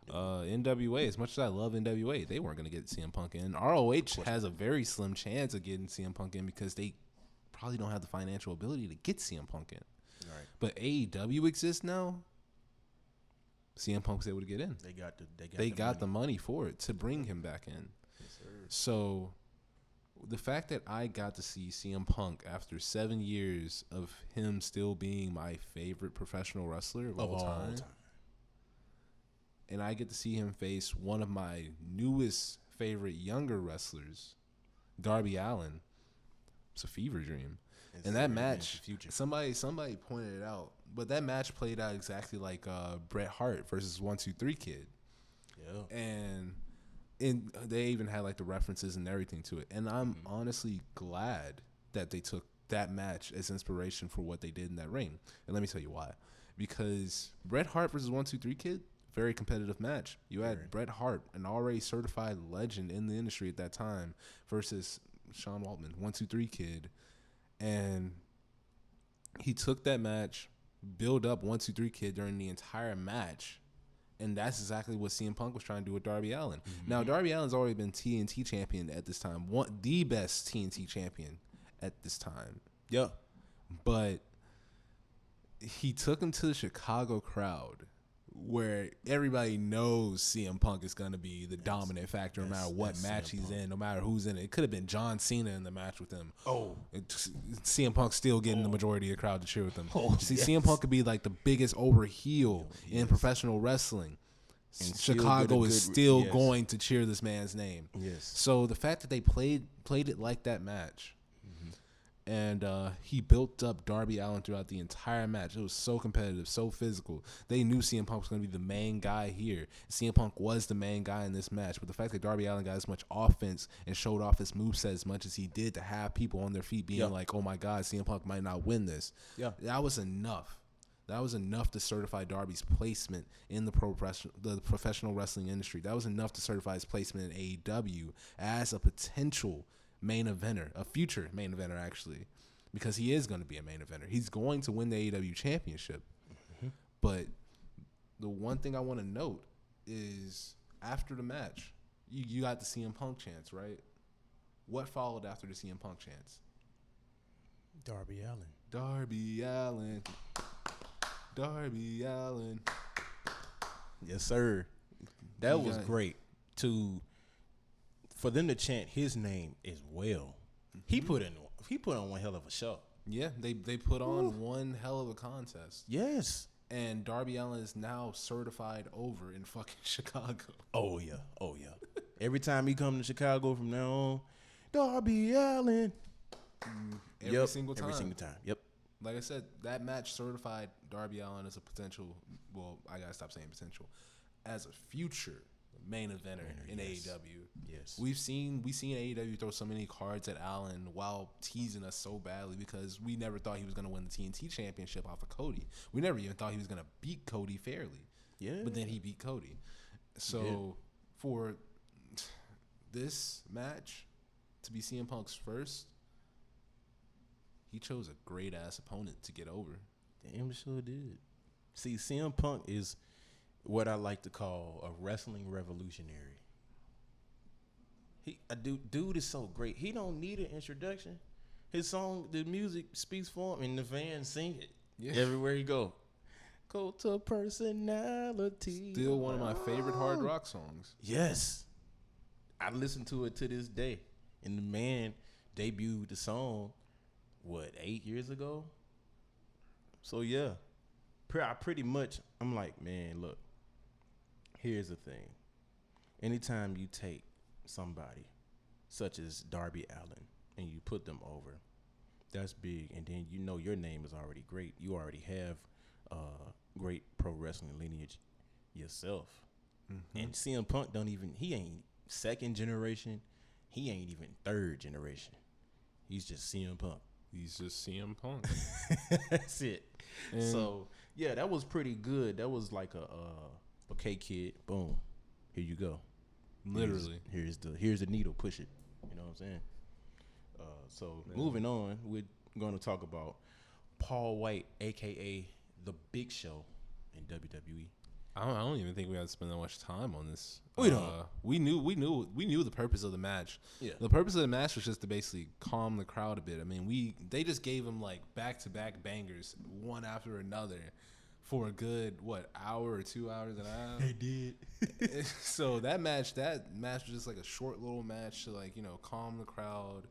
Speaker 2: NWA, as much as I love NWA, they weren't going to get CM Punk in. ROH has a very slim chance of getting CM Punk in because they probably don't have the financial ability to get CM Punk in.
Speaker 1: Right.
Speaker 2: But AEW exists now. CM Punk's able to get in.
Speaker 1: They got
Speaker 2: the money for it to bring him back in.
Speaker 1: Yes, sir.
Speaker 2: So the fact that I got to see CM Punk after 7 years of him still being my favorite professional wrestler of all time. And I get to see him face one of my newest favorite younger wrestlers, Darby Allin. It's a fever dream. And that match, somebody pointed it out, but that match played out exactly like Bret Hart versus 1-2-3 Kid.
Speaker 1: Yeah.
Speaker 2: And they even had like the references and everything to it. And I'm honestly glad that they took that match as inspiration for what they did in that ring. And let me tell you why. Because Bret Hart versus 1-2-3 Kid, very competitive match. You had Bret Hart, an already certified legend in the industry at that time, versus Sean Waltman, 1-2-3 Kid. And he took that match, build up 1-2-3 Kid during the entire match. And that's exactly what CM Punk was trying to do with Darby Allin. Mm-hmm. Now, Darby Allin's already been TNT champion at this time. The best TNT champion at this time.
Speaker 1: Yeah.
Speaker 2: But he took him to the Chicago crowd, where everybody knows CM Punk is going to be the dominant factor no matter what match he's in, no matter who's in it. It could have been John Cena in the match with him. CM Punk still getting the majority of the crowd to cheer with him. CM Punk could be like the biggest over heel in professional wrestling. And Chicago is still going to cheer this man's name.
Speaker 1: Yes.
Speaker 2: So the fact that they played it like that match, And he built up Darby Allin throughout the entire match. It was so competitive, so physical. They knew CM Punk was going to be the main guy here. CM Punk was the main guy in this match. But the fact that Darby Allin got as much offense and showed off his moveset as much as he did to have people on their feet being like, oh my God, CM Punk might not win this. Yeah, that was enough. That was enough to certify Darby's placement in the professional wrestling industry. That was enough to certify his placement in AEW as a potential main eventer, a future main eventer actually, because he is going to be a main eventer. He's going to win the AEW championship. Mm-hmm. But the one thing I want to note is after the match, you got the CM Punk chants, right? What followed after the CM Punk chants?
Speaker 1: Darby Allin.
Speaker 2: Darby Allin. Darby Allin.
Speaker 1: Yes, sir. That was great for them to chant his name as well. Mm-hmm. He put on one hell of a show.
Speaker 2: Yeah, they put on one hell of a contest.
Speaker 1: Yes.
Speaker 2: And Darby Allin is now certified over in fucking Chicago.
Speaker 1: Oh yeah. Every time he come to Chicago from now on, Darby Allin.
Speaker 2: Every single time.
Speaker 1: Yep.
Speaker 2: Like I said, that match certified Darby Allin as a potential. Well, I gotta stop saying potential, as a future main eventer in AEW.
Speaker 1: Yes,
Speaker 2: we've seen AEW throw so many cards at Allin while teasing us so badly because we never thought he was gonna win the TNT championship off of Cody. We never even thought he was gonna beat Cody fairly. Yeah, but then he beat Cody. So for this match to be CM Punk's first, he chose a great-ass opponent to get over.
Speaker 1: Damn sure did. See, CM Punk is what I like to call a wrestling revolutionary. Dude is so great. He don't need an introduction. His song, the music speaks for him, and the fans sing it everywhere he go. Cult of personality.
Speaker 2: Still one of my favorite hard rock songs.
Speaker 1: Yes. I listen to it to this day. And the man debuted the song 8 years ago? So yeah, I'm like, man, look, here's the thing. Anytime you take somebody such as Darby Allin and you put them over, that's big. And then you know your name is already great. You already have great pro wrestling lineage yourself. Mm-hmm. And CM Punk he ain't second generation. He ain't even third generation. He's just CM Punk.
Speaker 2: He's just CM Punk.
Speaker 1: That's it. And so, yeah, that was pretty good. That was like okay, kid, boom. Here you go.
Speaker 2: Literally.
Speaker 1: Here's the needle. Push it. You know what I'm saying? Moving on, we're going to talk about Paul White, a.k.a. The Big Show in WWE.
Speaker 2: I don't even think we had to spend that much time on this.
Speaker 1: We don't.
Speaker 2: We knew the purpose of the match. Yeah. The purpose of the match was just to basically calm the crowd a bit. I mean, they just gave him like back-to-back bangers, one after another, for a good hour or 2 hours and a half.
Speaker 1: They did.
Speaker 2: So that match was just like a short little match to calm the crowd,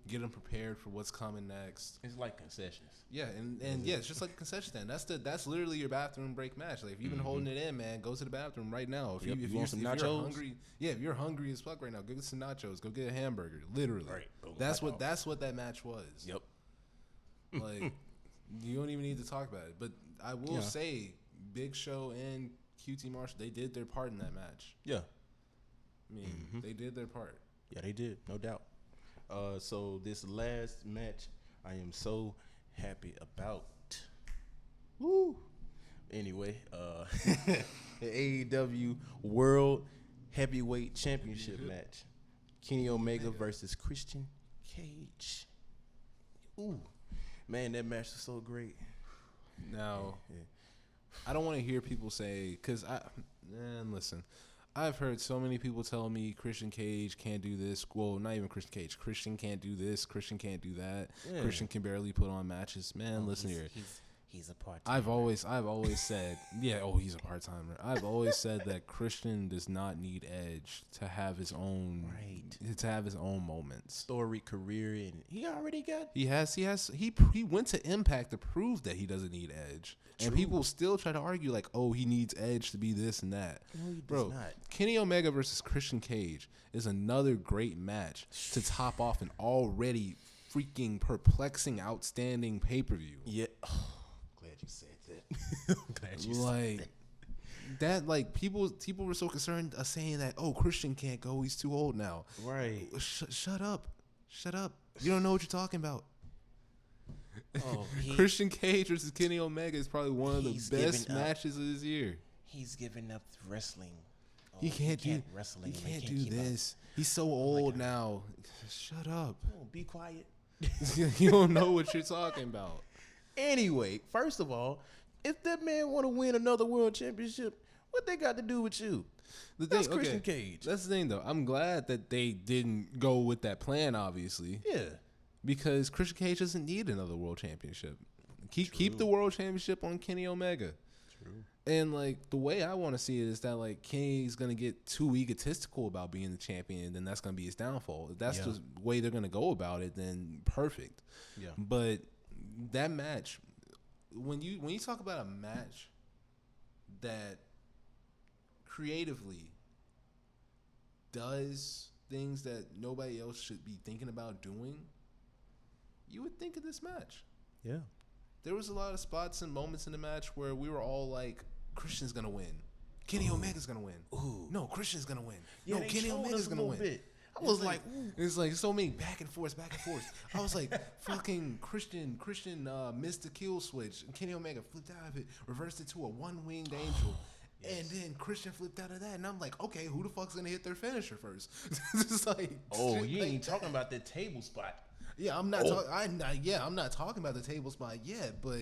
Speaker 2: get them prepared for what's coming next.
Speaker 1: It's like concessions.
Speaker 2: Yeah, and yeah, it's just like a concession stand. That's literally your bathroom break match. Like if you've been holding it in, man, go to the bathroom right now. If you're hungry, if you're hungry as fuck right now, go get some nachos. Go get a hamburger. Literally, right. That's what that match was.
Speaker 1: Yep.
Speaker 2: Like you don't even need to talk about it. But I will say, Big Show and QT Marshall, they did their part in that match.
Speaker 1: Yeah.
Speaker 2: I mean, they did their part.
Speaker 1: Yeah, they did, no doubt. So this last match, I am so happy about. Woo! Anyway, the AEW World Heavyweight Championship match. Kenny Omega versus Christian Cage. Ooh. Man, that match was so great.
Speaker 2: Now, I don't want to hear people say, because listen, I've heard so many people tell me Christian Cage can't do this. Well, not even Christian Cage. Christian can't do this. Christian can't do that. Yeah. Christian can barely put on matches. Man, listen here.
Speaker 1: He's a part-timer.
Speaker 2: I've always said, he's a part-timer. I've always said that Christian does not need Edge to have his own moments.
Speaker 1: Storied career, and he already got.
Speaker 2: He went to Impact to prove that he doesn't need Edge. True. And people still try to argue like, oh, he needs Edge to be this and that.
Speaker 1: No, he does not.
Speaker 2: Kenny Omega versus Christian Cage is another great match to top off an already freaking perplexing, outstanding pay-per-view.
Speaker 1: Yeah. Oh, glad you said that. I'm glad you said that.
Speaker 2: That, like, people were so concerned saying that, oh, Christian can't go, he's too old now.
Speaker 1: Right.
Speaker 2: Shut up. You don't know what you're talking about.
Speaker 1: Oh,
Speaker 2: Christian Cage versus Kenny Omega is probably one of the best matches of this year.
Speaker 1: He's giving up wrestling. Oh,
Speaker 2: he can't do
Speaker 1: wrestling.
Speaker 2: He can't do this. He's so old now. Shut up.
Speaker 1: Oh, be quiet.
Speaker 2: You don't know what you're talking about.
Speaker 1: Anyway, first of all, if that man want to win another world championship, what they got to do with you? That's Christian Cage.
Speaker 2: That's the thing, though. I'm glad that they didn't go with that plan, obviously.
Speaker 1: Yeah.
Speaker 2: Because Christian Cage doesn't need another world championship. Keep the world championship on Kenny Omega.
Speaker 1: True.
Speaker 2: And, like, the way I want to see it is that, like, Kenny's going to get too egotistical about being the champion, and then that's going to be his downfall. If that's the way they're going to go about it, then perfect.
Speaker 1: Yeah.
Speaker 2: But that match, when you talk about a match that creatively does things that nobody else should be thinking about doing, you would think of this match.
Speaker 1: Yeah.
Speaker 2: There was a lot of spots and moments in the match where we were all like, Christian's going to win. Kenny Omega's going to win.
Speaker 1: Ooh.
Speaker 2: No, Christian's going to win.
Speaker 1: Yeah,
Speaker 2: no, Kenny Omega's going to win.
Speaker 1: Bit. I was like,
Speaker 2: it's like so many back and forth. I was like, fucking Christian missed the kill switch. Kenny Omega flipped out of it, reversed it to a one-winged angel. Yes. And then Christian flipped out of that, and I'm like, okay, who the fuck's gonna hit their finisher first? It's like,
Speaker 1: oh, you ain't talking about that table spot.
Speaker 2: Yeah, I'm not. I'm not talking about the table spot yet, but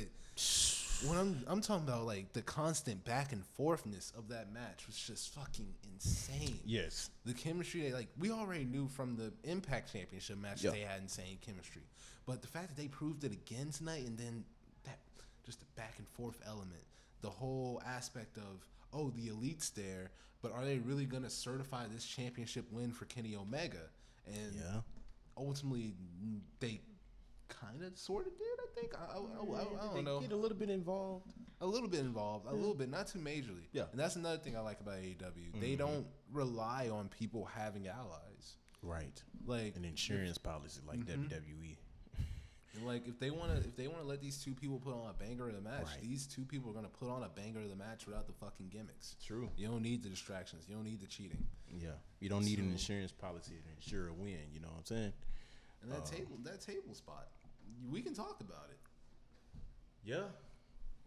Speaker 2: when I'm talking about like the constant back and forthness of that match was just fucking insane.
Speaker 1: Yes,
Speaker 2: the chemistry, like we already knew from the Impact Championship match, they had insane chemistry, but the fact that they proved it again tonight, and then that just the back and forth element, the whole aspect of, oh, the Elite's there, but are they really going to certify this championship win for Kenny Omega? And ultimately, they kind of sort of did, I think. I don't know.
Speaker 1: Get a little bit involved.
Speaker 2: A little bit, not too majorly. Yeah. And that's another thing I like about AEW. Mm-hmm. They don't rely on people having allies.
Speaker 1: Right.
Speaker 2: Like
Speaker 1: an insurance policy like WWE.
Speaker 2: Like if they want to let these two people put on a banger of the match, these two people are going to put on a banger of the match without the fucking gimmicks.
Speaker 1: True.
Speaker 2: You don't need the distractions. You don't need the cheating.
Speaker 1: Yeah. You don't need an insurance policy to ensure a win. You know what I'm saying?
Speaker 2: And that table spot, we can talk about it.
Speaker 1: Yeah.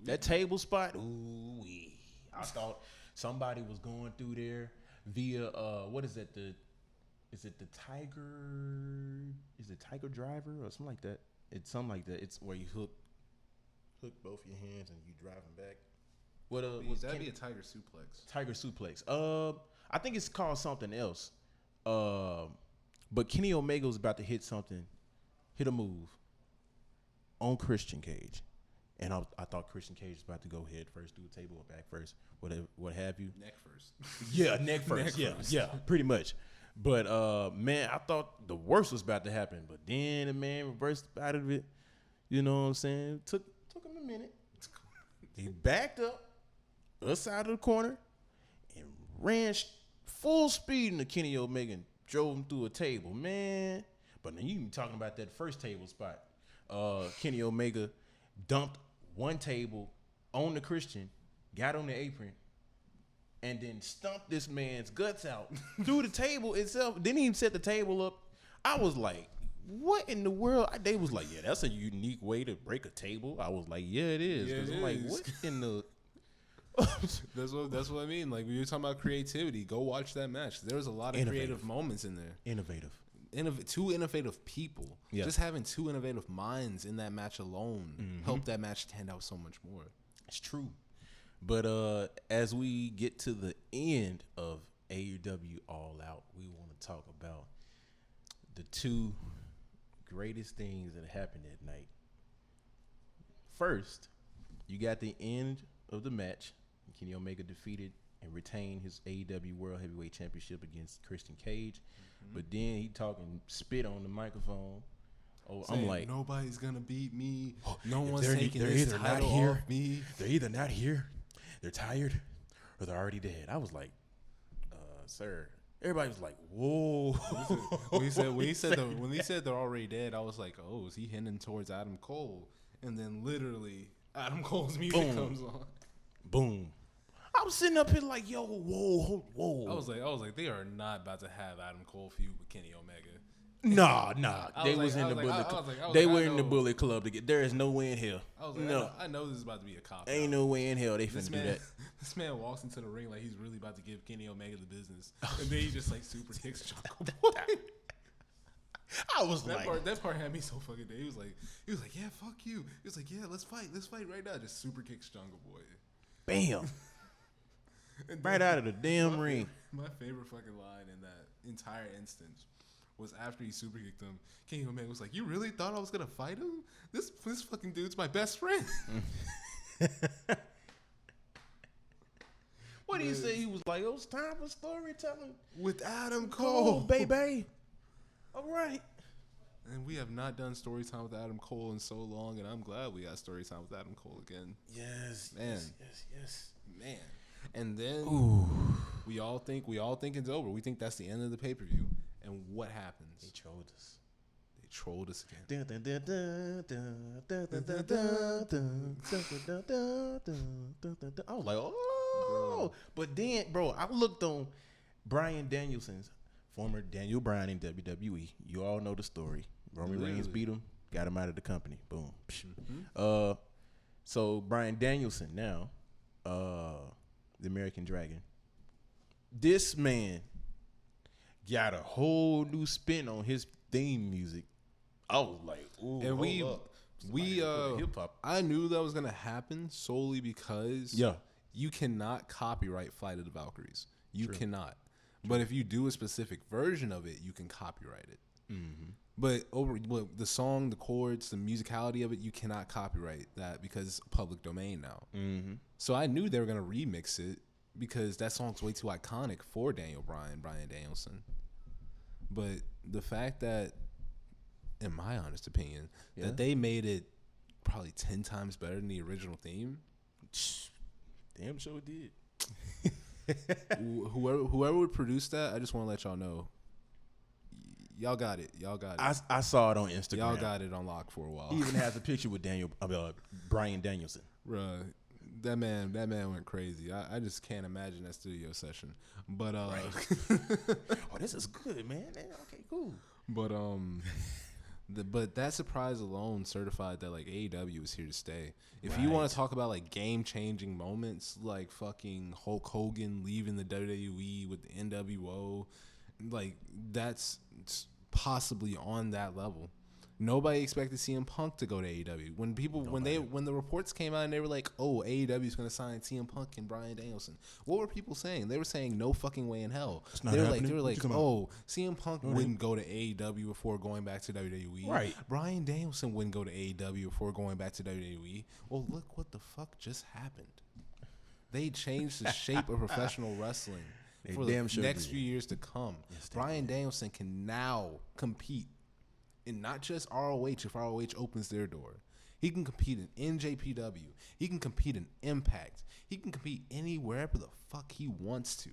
Speaker 1: That table spot. Ooh wee. I thought somebody was going through there via what is it? Is it the Tiger? Is it Tiger Driver or something like that? It's something like that. It's where you hook both your hands and you driving back. What
Speaker 2: that'd be a Tiger Suplex.
Speaker 1: Tiger Suplex. I think it's called something else. But Kenny Omega was about to hit a move on Christian Cage, and I thought Christian Cage was about to go head first, do a table or back first, whatever, what have you.
Speaker 2: Neck first.
Speaker 1: Yeah, neck first. Yeah, pretty much. But man, I thought the worst was about to happen, but then the man reversed out of it. You know what I'm saying? Took him a minute. He backed up, other side of the corner, and ran full speed into Kenny Omega and drove him through a table, man. But then you talking about that first table spot. Kenny Omega dumped one table on the Christian, got on the apron, and then stumped this man's guts out through the table itself. Didn't even set the table up. I was like, what in the world? They was like, yeah, that's a unique way to break a table. I was like, yeah, it is. Because I'm like, what in the...
Speaker 2: That's what I mean. Like, when you're talking about creativity, go watch that match. There was a lot of creative moments in there. Two innovative people. Yeah. Just having two innovative minds in that match alone helped that match stand out so much more.
Speaker 1: It's true. But as we get to the end of AEW All Out, we want to talk about the two greatest things that happened that night. First, you got the end of the match. Kenny Omega defeated and retained his AEW World Heavyweight Championship against Christian Cage. Mm-hmm. But then he talking spit on the microphone. Oh, saying, I'm like,
Speaker 2: nobody's gonna beat me. No one's taking this title off me.
Speaker 1: They're either not here, they're tired, or they're already dead. I was like, sir, Everybody was like, "Whoa!"
Speaker 2: When he said they're already dead, I was like, "Oh, is he hinting towards Adam Cole?" And then literally, Adam Cole's music comes on.
Speaker 1: Boom. I was sitting up here like, "Yo, whoa!"
Speaker 2: I was like, they are not about to have Adam Cole feud with Kenny Omega.
Speaker 1: Nah. They was in the Bullet Club. They were in the Bullet Club to get. There is no way in hell.
Speaker 2: I was like, no, I know this is about to be a cop.
Speaker 1: Ain't no way in hell they finna do that.
Speaker 2: This man walks into the ring like he's really about to give Kenny Omega the business, and then he just like super kicks Jungle Boy.
Speaker 1: I was
Speaker 2: that part had me so fucking dead. He was like, yeah, fuck you. He was like, yeah, let's fight right now. Just super kicks Jungle Boy.
Speaker 1: Bam. Right out of the damn ring.
Speaker 2: My favorite fucking line in that entire instance was after he super kicked him. Kenny Omega was like, "You really thought I was gonna fight him? This fucking dude's my best friend."
Speaker 1: What did he say? He was like, "It was time for storytelling
Speaker 2: with Adam Cole,
Speaker 1: baby." All right.
Speaker 2: And we have not done story time with Adam Cole in so long, and I'm glad we got story time with Adam Cole again.
Speaker 1: Yes,
Speaker 2: man.
Speaker 1: Yes,
Speaker 2: man. And then we all think it's over. We think that's the end of the pay-per-view. And what happens?
Speaker 1: They trolled us.
Speaker 2: They trolled us again.
Speaker 1: I was like, oh. But then, bro, I looked on Bryan Danielson's, former Daniel Bryan in WWE. You all know the story. Roman Reigns beat him, got him out of the company. Boom. Mm-hmm. So Bryan Danielson now, the American Dragon. This man got a whole new spin on his theme music. I was like, ooh,
Speaker 2: and I knew that was gonna happen solely because you cannot copyright Flight of the Valkyries. You cannot. But if you do a specific version of it, you can copyright it. Mm-hmm. But the song, the chords, the musicality of it, you cannot copyright that because it's public domain now. Mm-hmm. So I knew they were gonna remix it because that song's way too iconic for Bryan Danielson. But the fact that, in my honest opinion, that they made it probably 10 times better than the original theme.
Speaker 1: Damn sure did.
Speaker 2: Whoever would produce that, I just want to let y'all know. Y'all got it.
Speaker 1: I saw it on Instagram.
Speaker 2: Y'all got it on lock for a while.
Speaker 1: He even has a picture with Bryan Danielson.
Speaker 2: Right. That man went crazy. I just can't imagine that studio session. But
Speaker 1: this is good, man. Okay, cool.
Speaker 2: But but that surprise alone certified that like AEW is here to stay. If you want to talk about like game changing moments, like fucking Hulk Hogan leaving the WWE with the NWO, like that's possibly on that level. Nobody expected CM Punk to go to AEW. When the reports came out and they were like, "Oh, AEW is going to sign CM Punk and Bryan Danielson," what were people saying? They were saying, "No fucking way in hell." They were like, "Oh, CM Punk wouldn't go to AEW before going back to WWE.
Speaker 1: Right?
Speaker 2: Bryan Danielson wouldn't go to AEW before going back to WWE." Well, look what the fuck just happened. They changed the shape of professional wrestling for the next few years to come. Yes, Bryan Danielson can now compete. And not just ROH if ROH opens their door. He can compete in NJPW. He can compete in Impact. He can compete anywhere the fuck he wants to.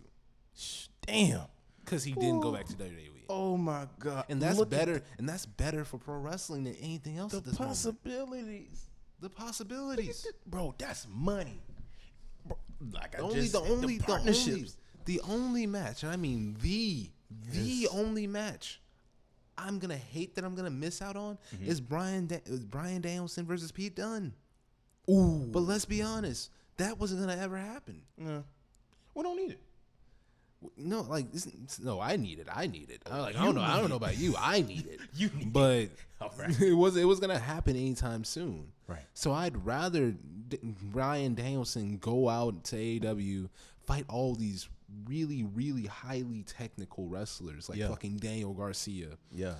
Speaker 1: Damn.
Speaker 2: Because he didn't go back to WWE.
Speaker 1: Oh my God.
Speaker 2: And that's better. And that's better for pro wrestling than anything else.
Speaker 1: The possibilities.
Speaker 2: The possibilities.
Speaker 1: Bro, that's money. Bro, like
Speaker 2: the only match, and I mean the only match I'm gonna hate that I'm gonna miss out on is Bryan Danielson versus Pete Dunne. Ooh, but let's be honest, that wasn't gonna ever happen.
Speaker 1: Yeah, we don't need it.
Speaker 2: No, like I need it. I don't know about you. I need it.
Speaker 1: You need
Speaker 2: but it was gonna happen anytime soon.
Speaker 1: Right.
Speaker 2: So I'd rather Bryan Danielson go out to AEW, fight all these really, really highly technical wrestlers like fucking Daniel Garcia.
Speaker 1: Yeah.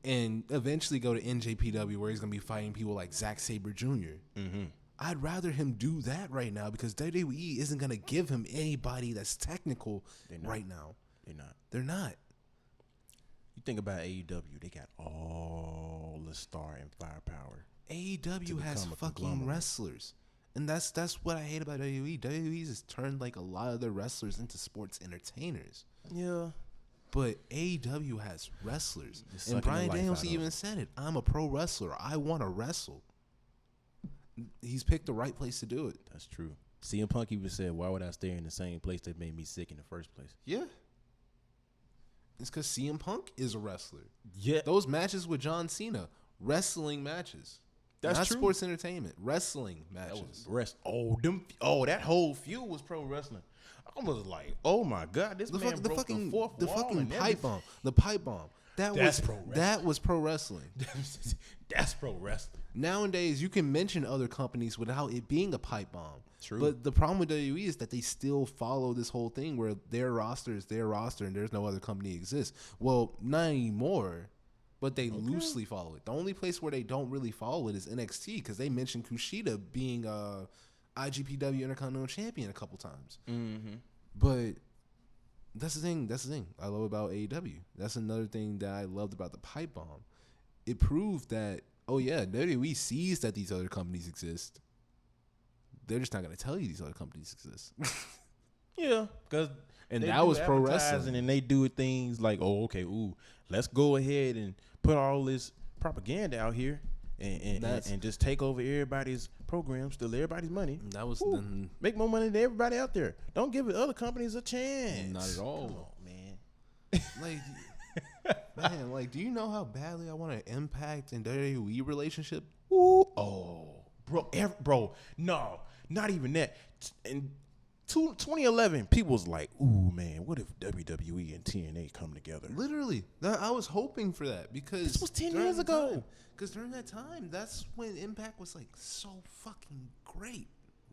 Speaker 2: And eventually go to NJPW where he's going to be fighting people like Zack Sabre Jr. Mm-hmm. I'd rather him do that right now because WWE isn't going to give him anybody that's technical right now. They're not.
Speaker 1: You think about AEW, they got all the star and firepower.
Speaker 2: AEW has fucking wrestlers. And that's what I hate about WWE. WWE has turned like a lot of their wrestlers into sports entertainers.
Speaker 1: Yeah.
Speaker 2: But AEW has wrestlers. And Bryan Danielson even said it. I'm a pro wrestler. I want to wrestle. He's picked the right place to do it.
Speaker 1: That's true. CM Punk even said, why would I stay in the same place that made me sick in the first place?
Speaker 2: Yeah. It's because CM Punk is a wrestler.
Speaker 1: Yeah.
Speaker 2: Those matches with John Cena, wrestling matches.
Speaker 1: That's
Speaker 2: not
Speaker 1: true.
Speaker 2: Sports entertainment, wrestling matches.
Speaker 1: That whole feud was pro wrestling. I was like, oh my God, this man broke the fourth wall and
Speaker 2: pipe bomb. The pipe bomb.
Speaker 1: That's pro wrestling.
Speaker 2: That was pro wrestling.
Speaker 1: That's pro wrestling.
Speaker 2: Nowadays, you can mention other companies without it being a pipe bomb.
Speaker 1: True.
Speaker 2: But the problem with WWE is that they still follow this whole thing where their roster is their roster and there's no other company exists. Well, not anymore, but they loosely follow it. The only place where they don't really follow it is NXT because they mentioned Kushida being IGPW Intercontinental Champion a couple times. Mm-hmm. But that's the thing I love about AEW. That's another thing that I loved about the pipe bomb. It proved that, oh yeah, WWE sees that these other companies exist. They're just not going to tell you these other companies exist.
Speaker 1: Yeah, because
Speaker 2: that was pro wrestling.
Speaker 1: And they do things like, oh, okay, let's go ahead and put all this propaganda out here and just take over everybody's program, steal everybody's money.
Speaker 2: That was
Speaker 1: make more money than everybody out there. Don't give other companies a chance.
Speaker 2: Not at all.
Speaker 1: Come on, man.
Speaker 2: Do you know how badly I want to Impact and WWE relationship?
Speaker 1: Ooh, bro, no, not even that. In 2011, people was like, ooh, man, what if WWE and TNA come together?
Speaker 2: Literally. I was hoping for that because
Speaker 1: this was 10 years ago.
Speaker 2: Because during that time, that's when Impact was like so fucking great.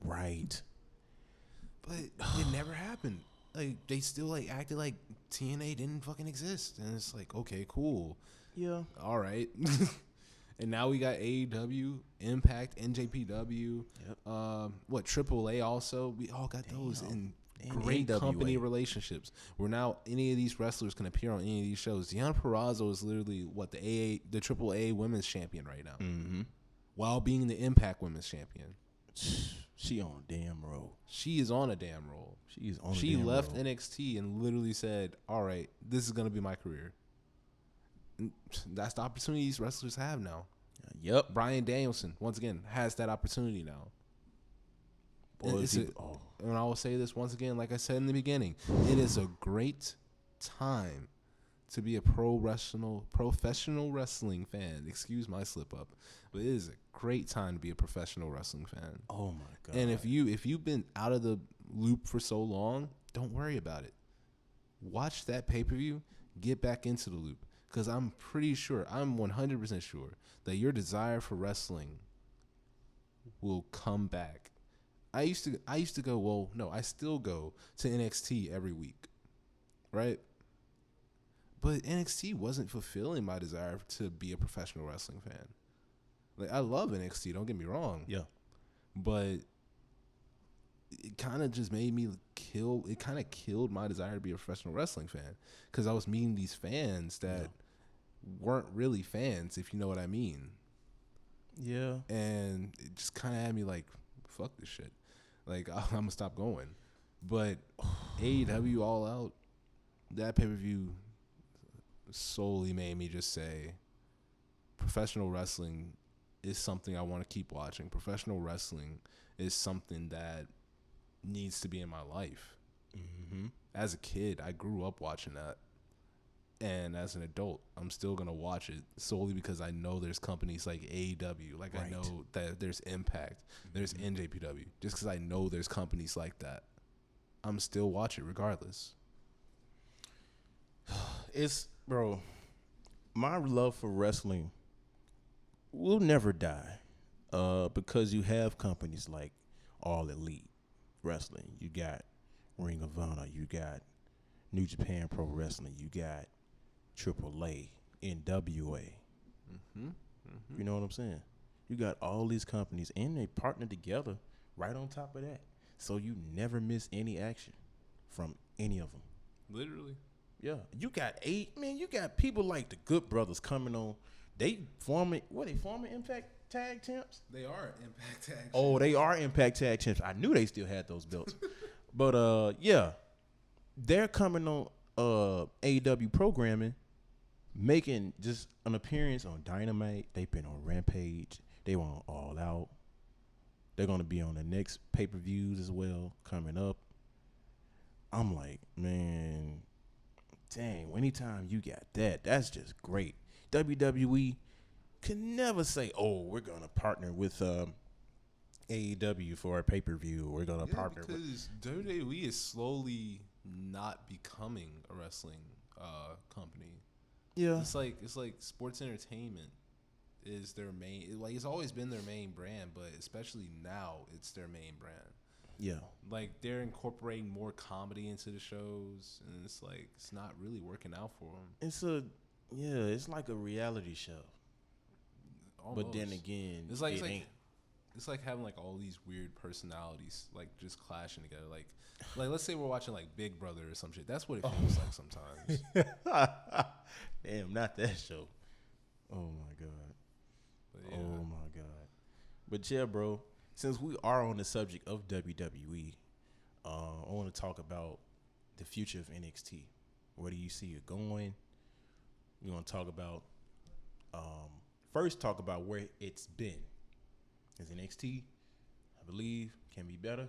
Speaker 1: Right.
Speaker 2: But it never happened. Like, they still like acted like TNA didn't fucking exist. And it's like, okay, cool.
Speaker 1: Yeah.
Speaker 2: All right. And now we got AEW, Impact, NJPW, AAA also. We all got those in great
Speaker 1: NWA.
Speaker 2: company relationships where now any of these wrestlers can appear on any of these shows. Deonna Purrazzo is literally the AAA women's champion right now, while being the Impact women's champion.
Speaker 1: She on a damn roll.
Speaker 2: She is on a damn roll.
Speaker 1: She
Speaker 2: left NXT and literally said, all right, this is going to be my career. And that's the opportunity these wrestlers have now.
Speaker 1: Yep.
Speaker 2: Bryan Danielson, once again, has that opportunity now. And I will say this once again, like I said in the beginning, it is a great time to be a professional wrestling fan. Excuse my slip up, but it is a great time to be a professional wrestling fan.
Speaker 1: Oh my God.
Speaker 2: And if you've been out of the loop for so long, don't worry about it. Watch that pay-per-view, get back into the loop. Because I'm pretty sure, I'm 100% sure that your desire for wrestling will come back. I used to go, well, no, I still go to NXT every week, right? But NXT wasn't fulfilling my desire to be a professional wrestling fan. Like, I love NXT, don't get me wrong.
Speaker 1: Yeah.
Speaker 2: But it kind of just made me killed my desire to be a professional wrestling fan because I was meeting these fans that weren't really fans, if you know what I mean.
Speaker 1: Yeah.
Speaker 2: And it just kind of had me like, fuck this shit. Like, I'm going to stop going. But AEW All Out, that pay-per-view solely made me just say, professional wrestling is something I want to keep watching. Professional wrestling is something that needs to be in my life. Mm-hmm. As a kid, I grew up watching that. And as an adult, I'm still going to watch it solely because I know there's companies like AEW. Like, right. I know that there's Impact. There's NJPW. Just because I know there's companies like that, I'm still watch it regardless.
Speaker 1: Bro, my love for wrestling will never die because you have companies like All Elite Wrestling. You got Ring of Honor. You got New Japan Pro Wrestling. You got AAA, NWA. You know what I'm saying? You got all these companies, and they partner together right on top of that. So you never miss any action from any of them.
Speaker 2: Literally.
Speaker 1: Yeah. You got you got people like the Good Brothers coming on. They forming Impact Tag Champs?
Speaker 2: They are Impact Tag Champs.
Speaker 1: Oh, they are Impact Tag Champs. I knew they still had those belts. But, yeah. They're coming on AEW programming, making just an appearance on Dynamite. They've been on Rampage. They were on All Out. They're going to be on the next pay-per-views as well coming up. I'm like, man, dang, anytime you got that, that's just great. WWE can never say, oh, we're going to partner with AEW for a pay-per-view. We're going to partner
Speaker 2: because WWE is slowly not becoming a wrestling company.
Speaker 1: Yeah.
Speaker 2: It's like sports entertainment is their main, like it's always been their main brand, but especially now it's their main brand.
Speaker 1: Yeah.
Speaker 2: Like they're incorporating more comedy into the shows, and it's like it's not really working out for them.
Speaker 1: It's like a reality show.
Speaker 2: Almost.
Speaker 1: But then again,
Speaker 2: it's like having like all these weird personalities like just clashing together. Like let's say we're watching like Big Brother or some shit. That's what it feels like sometimes.
Speaker 1: Damn, not that show. Oh my god.
Speaker 2: Yeah.
Speaker 1: Oh my god. But yeah, bro, since we are on the subject of WWE, I want to talk about the future of NXT. Where do you see it going? We're going to talk about first talk about where it's been. Is NXT, I believe, can be better.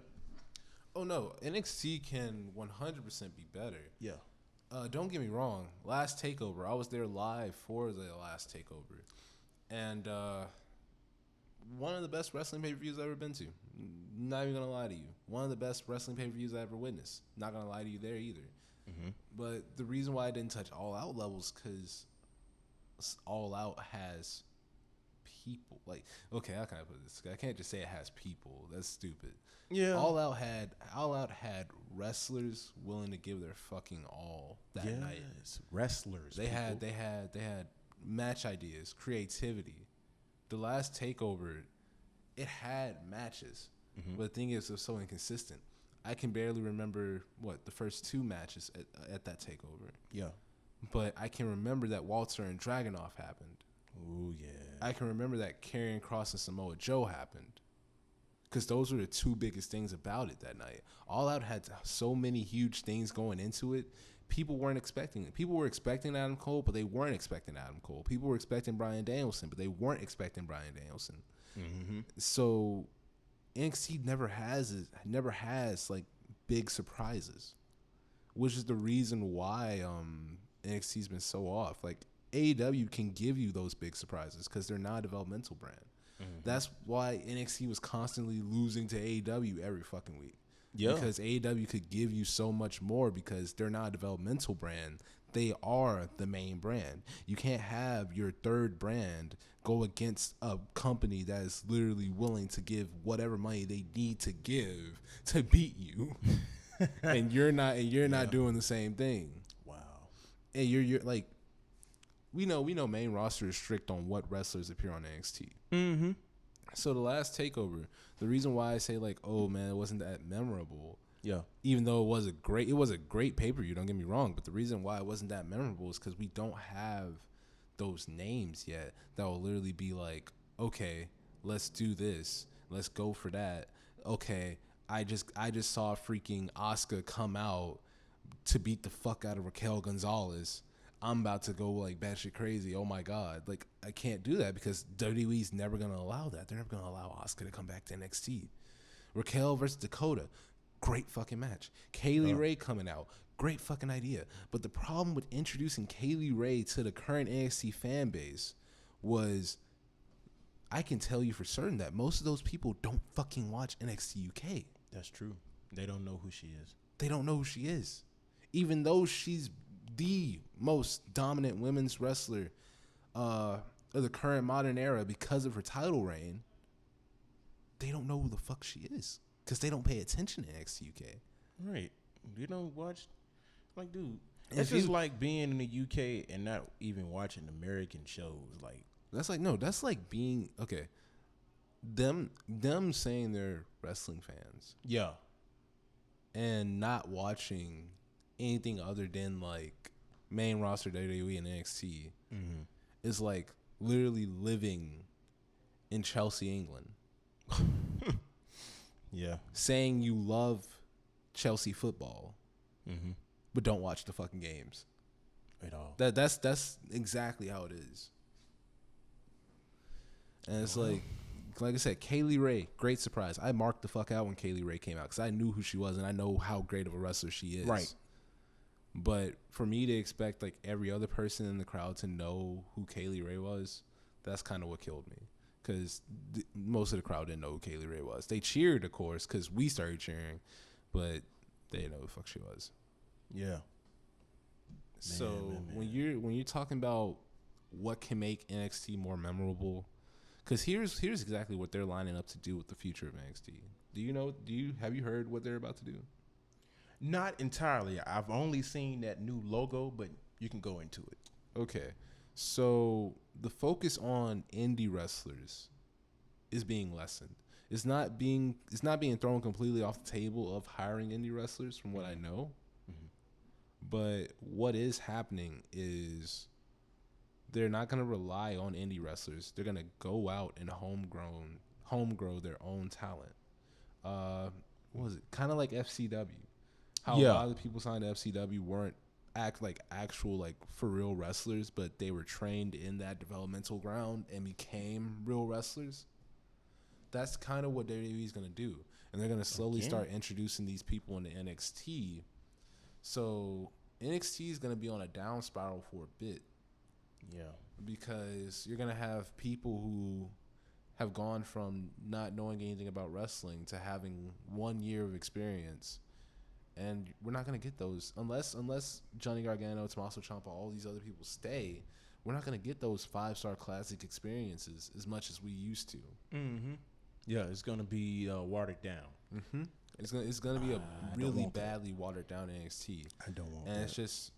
Speaker 2: Oh no, NXT can 100% be better.
Speaker 1: Yeah.
Speaker 2: Don't get me wrong. Last Takeover, I was there live for the last Takeover, and one of the best wrestling pay-per-views I've ever been to. Not even gonna lie to you, one of the best wrestling pay-per-views I ever witnessed. Not gonna lie to you there either. Mm-hmm. But the reason why I didn't touch All Out levels because All Out has people. Like, okay, how can I put this? I can't just say it has people. That's stupid.
Speaker 1: Yeah.
Speaker 2: All Out had wrestlers willing to give their fucking all that night.
Speaker 1: Wrestlers.
Speaker 2: They had match ideas, creativity. The last Takeover, it had matches. Mm-hmm. But the thing is, it was so inconsistent. I can barely remember the first two matches at that Takeover.
Speaker 1: Yeah.
Speaker 2: But I can remember that Walter and Dragunov happened.
Speaker 1: Oh yeah.
Speaker 2: I can remember that Karrion Kross and Samoa Joe happened. Because those were the two biggest things about it that night. All Out had so many huge things going into it. People weren't expecting it. People were expecting Adam Cole, but they weren't expecting Adam Cole. People were expecting Bryan Danielson, but they weren't expecting Bryan Danielson. Mm-hmm. So NXT never has like big surprises, which is the reason why NXT's been so off. Like AEW can give you those big surprises because they're not a developmental brand. Mm-hmm. That's why NXT was constantly losing to AEW every fucking week. Yeah. Because AEW could give you so much more because they're not a developmental brand. They are the main brand. You can't have your third brand go against a company that is literally willing to give whatever money they need to give to beat you. and you're not doing the same thing.
Speaker 1: Wow.
Speaker 2: And you're like, we know main roster is strict on what wrestlers appear on NXT. Mm-hmm. So the last Takeover, the reason why I say like, oh man, it wasn't that memorable. Yeah. Even though it was a great pay-per-view, don't get me wrong, but the reason why it wasn't that memorable is because we don't have those names yet that will literally be like, okay, let's do this, let's go for that. Okay, I just saw freaking Asuka come out to beat the fuck out of Raquel Gonzalez. I'm about to go like batshit crazy. Oh my god! Like I can't do that because WWE's never gonna allow that. They're never gonna allow Asuka to come back to NXT. Raquel versus Dakota, great fucking match. Kaylee Ray coming out, great fucking idea. But the problem with introducing Kaylee Ray to the current NXT fan base was, I can tell you for certain that most of those people don't fucking watch NXT UK.
Speaker 1: That's true. They don't know who she is.
Speaker 2: They don't know who she is, even though she's the most dominant women's wrestler of the current modern era because of her title reign. They don't know who the fuck she is because they don't pay attention to NXT UK.
Speaker 1: Right. You don't watch, like, dude. It's just like being in the UK and not even watching American shows. Like
Speaker 2: that's like being okay. Them saying they're wrestling fans.
Speaker 1: Yeah.
Speaker 2: And not watching anything other than like main roster WWE and NXT is like literally living in Chelsea, England.
Speaker 1: Yeah.
Speaker 2: Saying you love Chelsea football, but but don't watch the fucking games
Speaker 1: at all.
Speaker 2: That's exactly how it is. And it's like I said, Kaylee Ray, great surprise. I marked the fuck out when Kaylee Ray came out because I knew who she was and I know how great of a wrestler she is.
Speaker 1: Right.
Speaker 2: But for me to expect like every other person in the crowd to know who Kaylee Ray was, that's kind of what killed me. Because most of the crowd didn't know who Kaylee Ray was. They cheered, of course, because we started cheering, but they didn't know who the fuck she was.
Speaker 1: Yeah.
Speaker 2: So when you're talking about what can make NXT more memorable, because here's exactly what they're lining up to do with the future of NXT. Have you heard what they're about to do?
Speaker 1: Not entirely. I've only seen that new logo, but you can go into it.
Speaker 2: Okay. So the focus on indie wrestlers is being lessened. It's not being thrown completely off the table of hiring indie wrestlers from what I know. Mm-hmm. But what is happening is they're not going to rely on indie wrestlers. They're going to go out and homegrow their own talent. What was it? Kind of like FCW. How a lot of the people signed to FCW weren't actual for real wrestlers, but they were trained in that developmental ground and became real wrestlers. That's kind of what WWE's going to do. And they're going to slowly start introducing these people into NXT. So NXT is going to be on a down spiral for a bit.
Speaker 1: Yeah.
Speaker 2: Because you're going to have people who have gone from not knowing anything about wrestling to having 1 year of experience. And we're not going to get those unless Johnny Gargano, Tommaso Ciampa, all these other people stay. We're not going to get those 5-star classic experiences as much as we used to.
Speaker 1: Mm-hmm. Yeah, it's going to be watered down.
Speaker 2: Mm-hmm. It's going to be a really badly watered down NXT.
Speaker 1: I don't want
Speaker 2: that.
Speaker 1: And
Speaker 2: it's just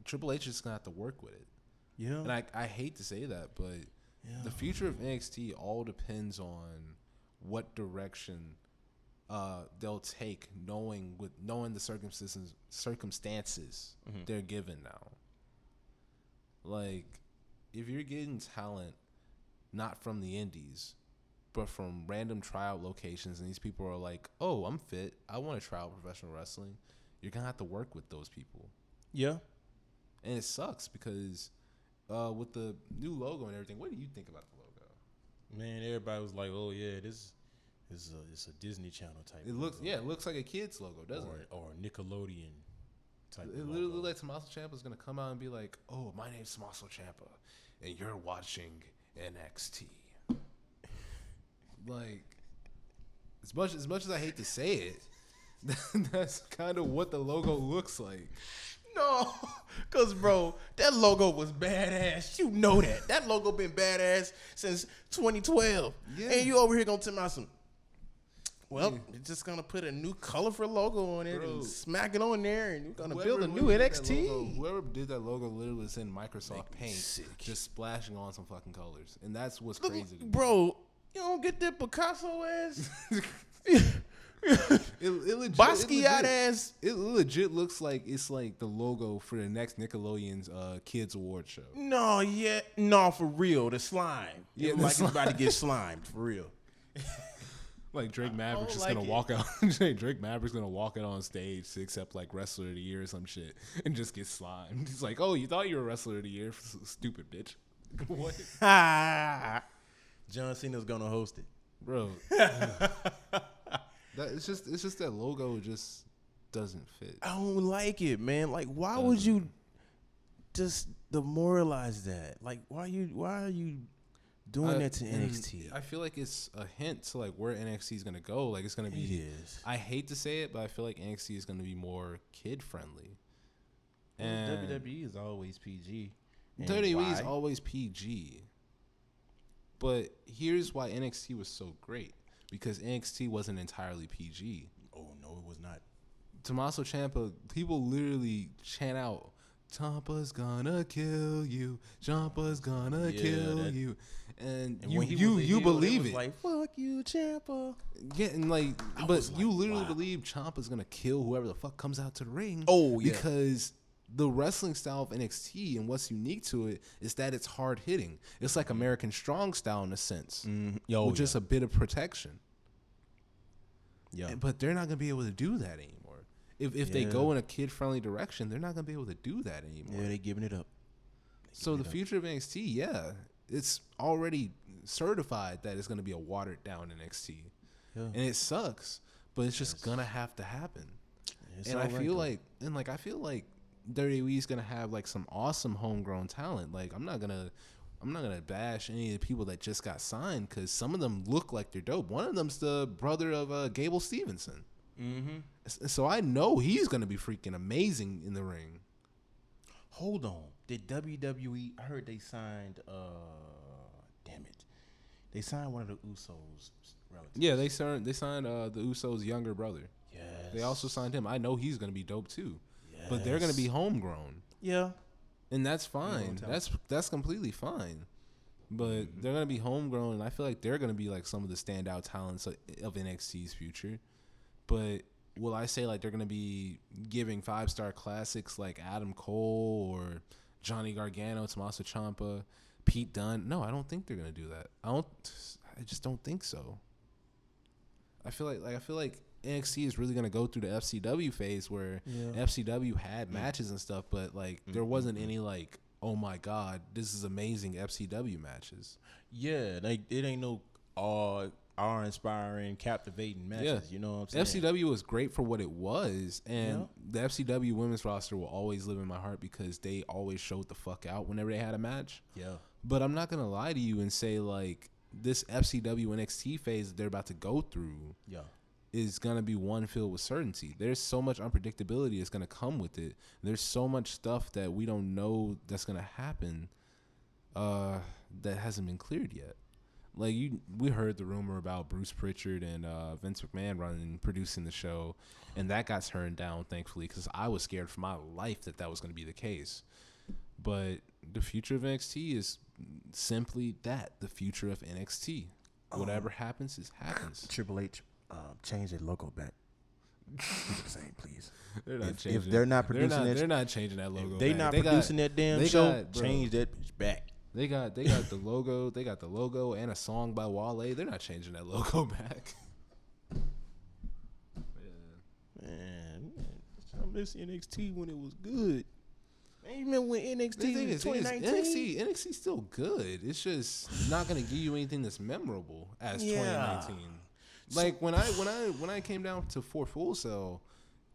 Speaker 2: Triple H is going to have to work with it.
Speaker 1: Yeah.
Speaker 2: And I hate to say that, but the future of NXT all depends on what direction they'll take, knowing the circumstances they're given now. Like, if you're getting talent not from the indies, but from random tryout locations, and these people are like, "Oh, I'm fit. I want to try out professional wrestling." You're gonna have to work with those people.
Speaker 1: Yeah,
Speaker 2: and it sucks because with the new logo and everything, what do you think about the logo?
Speaker 1: Man, everybody was like, "Oh yeah, this." It's a Disney Channel type.
Speaker 2: It looks like a kid's logo, doesn't it?
Speaker 1: Or Nickelodeon type.
Speaker 2: It literally looks like Tommaso Ciampa is gonna come out and be like, "Oh, my name's Tommaso Ciampa, and you're watching NXT." Like, as much as I hate to say it, that's kind of what the logo looks like.
Speaker 1: No, cause bro, that logo was badass. You know that. That logo been badass since 2012. Yeah. And you over here gonna tell me some. Well, you're just gonna put a new colorful logo on it and smack it on there, and you're gonna build a new NXT.
Speaker 2: Whoever did that logo literally was in Microsoft Paint, just splashing on some fucking colors, and that's what's crazy.
Speaker 1: Bro, you don't get that Picasso ass.
Speaker 2: Basquiat ass. It legit looks like it's like the logo for the next Nickelodeon's Kids Award show.
Speaker 1: No, for real, the slime. Yeah, like it's about to get slimed for real.
Speaker 2: Like Drake Maverick's just gonna walk out. Drake Maverick's gonna walk out on stage to accept like Wrestler of the Year or some shit and just get slimed. He's like, "Oh, you thought you were Wrestler of the Year, stupid bitch." What?
Speaker 1: John Cena's gonna host it,
Speaker 2: bro. It's just that logo just doesn't fit.
Speaker 1: I don't like it, man. Like, why would you just demoralize that? Like, why are you doing that to NXT?
Speaker 2: I feel like it's a hint to like where NXT is gonna go. Like, it's gonna be.
Speaker 1: It is.
Speaker 2: I hate to say it, but I feel like NXT is gonna be more kid friendly.
Speaker 1: And WWE is always PG.
Speaker 2: WWE is always PG. But here's why NXT was so great. Because NXT wasn't entirely PG.
Speaker 1: Oh, no, it was not.
Speaker 2: Tommaso Ciampa, people literally chant out, "Ciampa's gonna kill you. Ciampa's gonna kill you." And you believe it.
Speaker 1: Like, fuck you, Ciampa.
Speaker 2: Yeah, and like, but you literally believe Ciampa's gonna kill whoever the fuck comes out to the ring.
Speaker 1: Oh, yeah.
Speaker 2: Because the wrestling style of NXT and what's unique to it is that it's hard hitting. It's like American Strong style in a sense, with just a bit of protection. Yeah, but they're not gonna be able to do that anymore. If they go in a kid-friendly direction, they're not going to be able to do that anymore.
Speaker 1: Yeah, they're giving it up.
Speaker 2: So the future of NXT, it's already certified that it's going to be a watered-down NXT. Yeah. And it sucks, but it's just going to have to happen. And I feel like WWE is going to have like some awesome homegrown talent. Like I'm not going to bash any of the people that just got signed cuz some of them look like they're dope. One of them's the brother of Gable Stevenson. So I know he's going to be freaking amazing in the ring.
Speaker 1: Hold on. Did WWE, I heard they signed damn it. They signed one of the Usos relatives.
Speaker 2: Yeah, they signed the Usos' younger brother. Yes. They also signed him. I know he's going to be dope too. Yes. But they're going to be homegrown.
Speaker 1: Yeah.
Speaker 2: And that's fine. That's completely fine. But they're going to be homegrown, and I feel like they're going to be like some of the standout talents of NXT's future. But will I say like they're going to be giving 5-star classics like Adam Cole or Johnny Gargano, Tommaso Ciampa, Pete Dunne? No, I don't think they're going to do that. I just don't think so. I feel like NXT is really going to go through the FCW phase where FCW had matches and stuff, but like there wasn't any like, oh my God, this is amazing FCW matches.
Speaker 1: Yeah, like it ain't no awe-inspiring, captivating matches. You know what I'm saying?
Speaker 2: FCW was great for what it was, and the FCW women's roster will always live in my heart because they always showed the fuck out whenever they had a match. Yeah. But I'm not going to lie to you and say like this FCW NXT phase that they're about to go through is going to be one filled with certainty. There's so much unpredictability that's going to come with it. There's so much stuff that we don't know that's going to happen that hasn't been cleared yet. Like we heard the rumor about Bruce Pritchard and Vince McMahon producing the show, and that got turned down, thankfully, because I was scared for my life that was going to be the case. But the future of NXT is simply that, the future of NXT. Whatever happens, happens.
Speaker 1: Triple H, change their logo back. Keep the same, please.
Speaker 2: They're not changing.
Speaker 1: If they're not producing
Speaker 2: they're not changing that logo.
Speaker 1: They not producing that damn show. Change that bitch back.
Speaker 2: They got the logo. They got the logo and a song by Wale. They're not changing that logo back.
Speaker 1: Man, I miss NXT when it was good. Man, you remember when NXT in 2019?
Speaker 2: NXT's still good. It's just not gonna give you anything that's memorable as 2019. Like when I came down to Full Sail,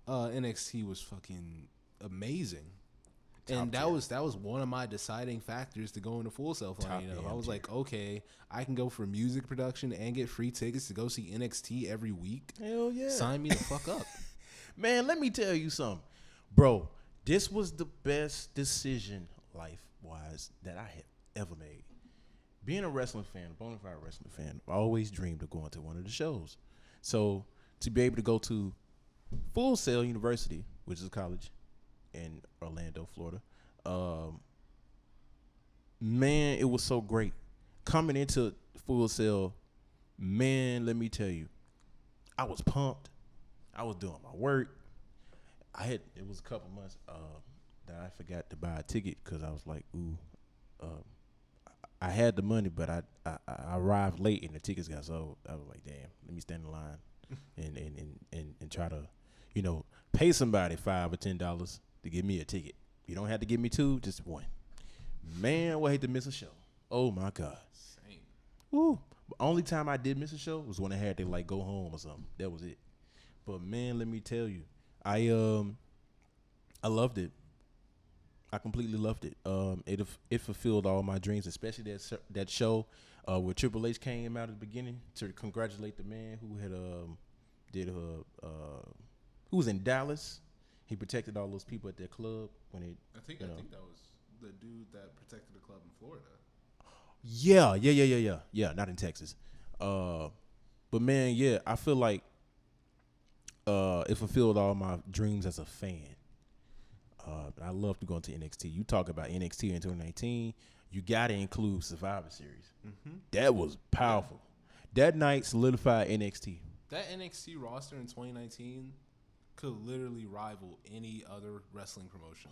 Speaker 2: NXT was fucking amazing. And that was one of my deciding factors to go into Full Sail. I was like, okay, I can go for music production and get free tickets to go see NXT every week.
Speaker 1: Hell yeah.
Speaker 2: Sign me the fuck up.
Speaker 1: Man, let me tell you something. Bro, this was the best decision life-wise that I have ever made. Being a wrestling fan, a bona fide wrestling fan, I always dreamed of going to one of the shows. So to be able to go to Full Sail University, which is a college in Orlando, Florida, man, it was so great. Coming into Full Sail, man, let me tell you, I was pumped. I was doing my work. It was a couple months that I forgot to buy a ticket because I was like, I had the money, but I arrived late and the tickets got sold. I was like, damn, let me stand in line and try to, pay somebody $5 or $10 to give me a ticket. You don't have to give me 2, just 1. Man, I hate to miss a show. Oh my God.
Speaker 2: Same.
Speaker 1: Woo. The only time I did miss a show was when I had to go home or something. That was it. But man, let me tell you, I loved it. I completely loved it. It fulfilled all my dreams, especially that show where Triple H came out at the beginning to congratulate the man who had who was in Dallas. He protected all those people at their club when it.
Speaker 2: I think that was the dude that protected the club in Florida.
Speaker 1: Yeah. Not in Texas. But man, yeah, I feel like it fulfilled all my dreams as a fan. I love to go into NXT. You talk about NXT in 2019, you got to include Survivor Series. Mm-hmm. That was powerful. That night solidified NXT.
Speaker 2: That NXT roster in 2019 could literally rival any other wrestling promotion.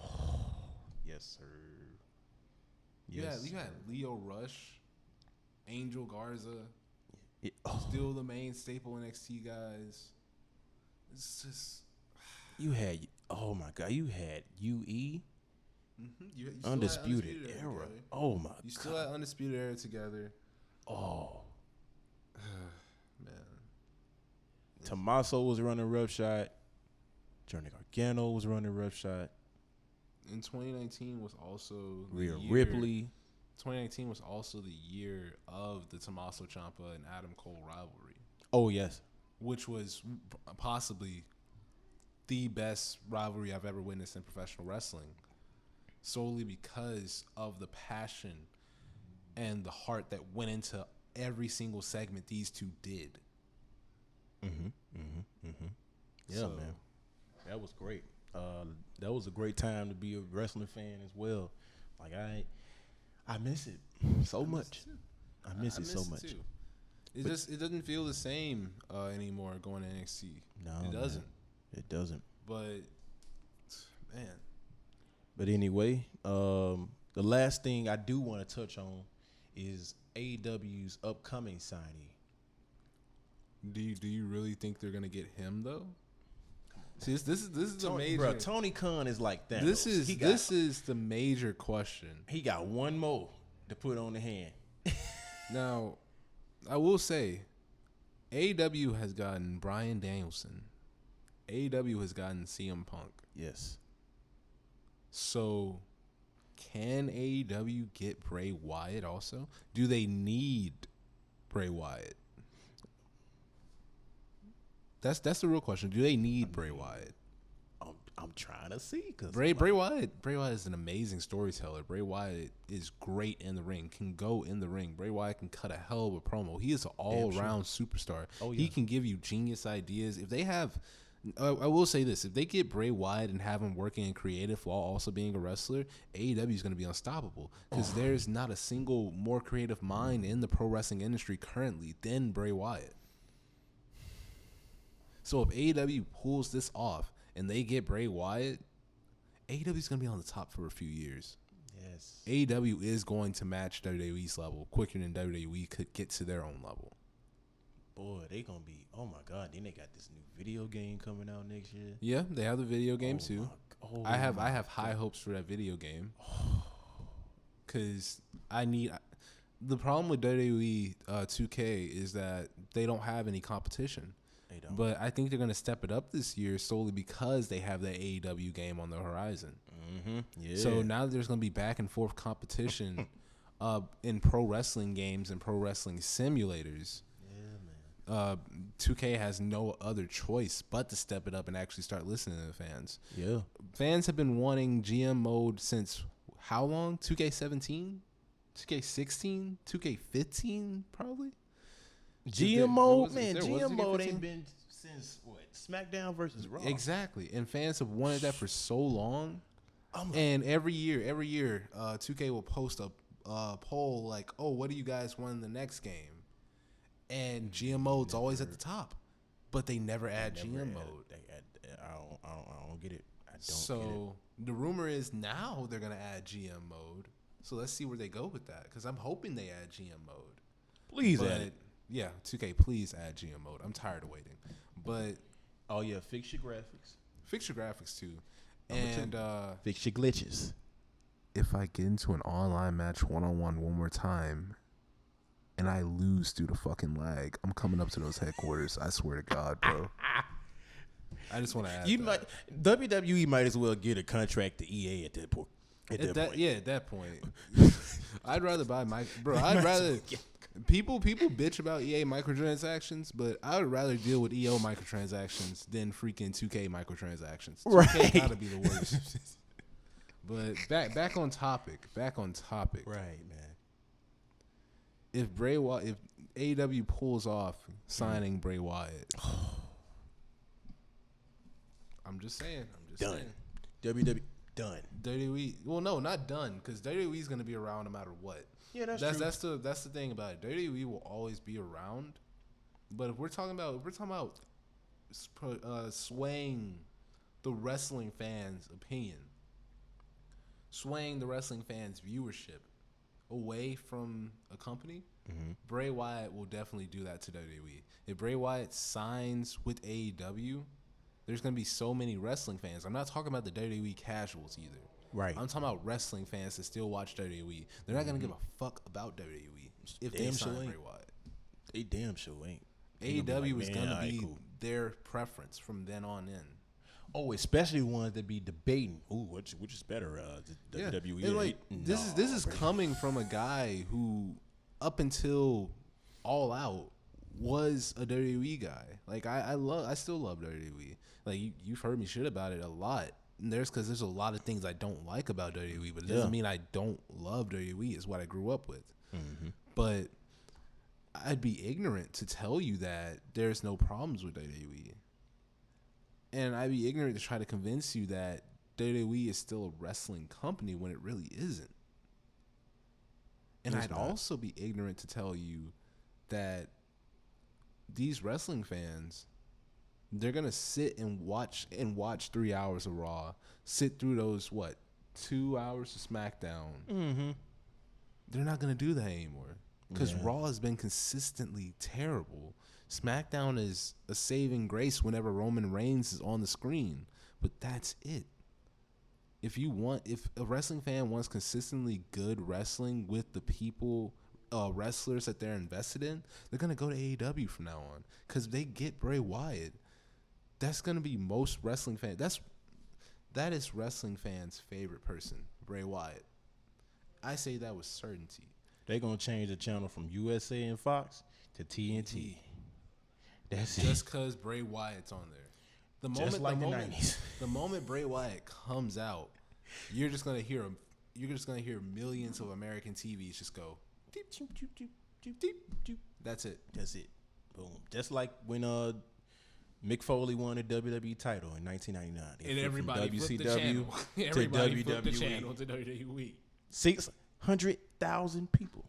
Speaker 1: Yes, sir.
Speaker 2: You had Leo Rush, Angel Garza, still the main staple NXT guys. It's just
Speaker 1: You had, oh my God, you had UE.
Speaker 2: Mm-hmm. You
Speaker 1: Undisputed Era. Oh my God.
Speaker 2: You still had Undisputed Era together.
Speaker 1: Oh.
Speaker 2: Man.
Speaker 1: Tommaso was running roughshod. Johnny Gargano was running roughshod.
Speaker 2: In 2019 was also
Speaker 1: Rhea Ripley.
Speaker 2: 2019 was also the year of the Tommaso Ciampa and Adam Cole rivalry.
Speaker 1: Oh, yes.
Speaker 2: Which was possibly the best rivalry I've ever witnessed in professional wrestling. Solely because of the passion and the heart that went into every single segment these two did.
Speaker 1: Yeah, so, man. That was great. That was a great time to be a wrestling fan as well. Like, I miss it so much. I miss it so much. Too.
Speaker 2: It doesn't feel the same anymore going to NXT.
Speaker 1: No,
Speaker 2: it doesn't.
Speaker 1: Man. It doesn't.
Speaker 2: But man.
Speaker 1: But anyway, the last thing I do want to touch on is AEW's upcoming signing.
Speaker 2: Do you really think they're gonna get him though? See, this is the major.
Speaker 1: Bro, Tony Khan is like that.
Speaker 2: This is the major question.
Speaker 1: He got one more to put on the hand.
Speaker 2: Now, I will say, AEW has gotten Bryan Danielson. AEW has gotten CM Punk.
Speaker 1: Yes.
Speaker 2: So, can AEW get Bray Wyatt also? Do they need Bray Wyatt? That's the real question. Do they need Bray Wyatt?
Speaker 1: I'm trying to see because
Speaker 2: Bray Wyatt is an amazing storyteller. Bray Wyatt is great in the ring. Can go in the ring. Bray Wyatt can cut a hell of a promo. He is an all-around superstar. Oh, yeah. He can give you genius ideas. If they have, I will say this: if they get Bray Wyatt and have him working in creative while also being a wrestler, AEW is going to be unstoppable because there's not a single more creative mind in the pro wrestling industry currently than Bray Wyatt. So if AEW pulls this off and they get Bray Wyatt, AEW is going to be on the top for a few years.
Speaker 1: Yes.
Speaker 2: AEW is going to match WWE's level quicker than WWE could get to their own level.
Speaker 1: Boy, they going to be, oh my God, then they got this new video game coming out next year.
Speaker 2: Yeah, they have the video game too. I have high hopes for that video game. Because the problem with WWE 2K is that they don't have any competition. But I think they're going to step it up this year solely because they have the AEW game on the horizon.
Speaker 1: Mm-hmm. Yeah.
Speaker 2: So now there's going to be back and forth competition in pro wrestling games and pro wrestling simulators.
Speaker 1: Yeah, man.
Speaker 2: 2K has no other choice but to step it up and actually start listening to the fans.
Speaker 1: Yeah.
Speaker 2: Fans have been wanting GM mode since how long? 2K17? 2K16? 2K15 probably?
Speaker 1: GM mode, man. GM mode ain't been since what? SmackDown versus Raw.
Speaker 2: Exactly, and fans have wanted that for so long. And every year, 2K will post a poll like, "Oh, what do you guys want in the next game?" And GM mode's always at the top, but they never add GM mode.
Speaker 1: I don't get it. I don't.
Speaker 2: So
Speaker 1: get it.
Speaker 2: The rumor is now they're gonna add GM mode. So let's see where they go with that, because I'm hoping they add GM mode.
Speaker 1: Please add it.
Speaker 2: Yeah, 2K, please add GM mode. I'm tired of waiting. But
Speaker 1: oh yeah, fix your graphics.
Speaker 2: Fix your graphics too.
Speaker 1: Fix your glitches.
Speaker 2: If I get into an online match one-on-one one more time and I lose due to fucking lag, I'm coming up to those headquarters. I swear to God, bro. I just want to add
Speaker 1: WWE might as well get a contract to EA at that point.
Speaker 2: Yeah, at that point. I'd rather buy I'd rather people bitch about EA microtransactions, but I would rather deal with EO microtransactions than freaking 2K microtransactions. 2K gotta be the worst. But back on topic.
Speaker 1: Right, man.
Speaker 2: If AEW pulls off signing Bray Wyatt, I'm just saying.
Speaker 1: Done. WWE done.
Speaker 2: WWE, well, no, not done, because WWE's gonna be around no matter what.
Speaker 1: Yeah, that's true.
Speaker 2: That's the thing about it. WWE will always be around, but if we're talking about swaying the wrestling fans' opinion, swaying the wrestling fans' viewership away from a company, Bray Wyatt will definitely do that to WWE. If Bray Wyatt signs with AEW, there's going to be so many wrestling fans. I'm not talking about the WWE casuals either.
Speaker 1: Right.
Speaker 2: I'm talking about wrestling fans that still watch WWE. They're not going to give a fuck about WWE if they sign Bray Wyatt.
Speaker 1: They damn sure ain't.
Speaker 2: AEW is going to be their preference from then on in.
Speaker 1: Oh, especially ones that be debating, which is better, WWE.
Speaker 2: And like, this is coming from a guy who, up until All Out, was a WWE guy. Like I still love WWE. Like you've heard me shit about it a lot. And there's a lot of things I don't like about WWE, but it doesn't mean I don't love WWE. It's what I grew up with. Mm-hmm. But I'd be ignorant to tell you that there's no problems with WWE. And I'd be ignorant to try to convince you that WWE is still a wrestling company when it really isn't. And I'd also be ignorant to tell you that these wrestling fans, they're going to sit and watch 3 hours of Raw, sit through those, 2 hours of SmackDown. Mm-hmm. They're not going to do that anymore because Raw has been consistently terrible. SmackDown is a saving grace whenever Roman Reigns is on the screen, but that's it. If a wrestling fan wants consistently good wrestling with the people, wrestlers that they're invested in, they're gonna go to AEW from now on because they get Bray Wyatt. That's gonna be most wrestling fans. That is wrestling fans' favorite person, Bray Wyatt. I say that with certainty.
Speaker 1: They're gonna change the channel from USA and Fox to TNT. That's
Speaker 2: just because Bray Wyatt's on there. The moment Bray Wyatt comes out, you're just gonna hear millions of American TVs just go. Deep, deep, deep, deep, deep, deep, deep. That's it.
Speaker 1: Boom. Just like when Mick Foley won the WWE title in 1999.
Speaker 2: And everybody flipped the channel. Everybody flipped the channel to WWE.
Speaker 1: 600,000 people.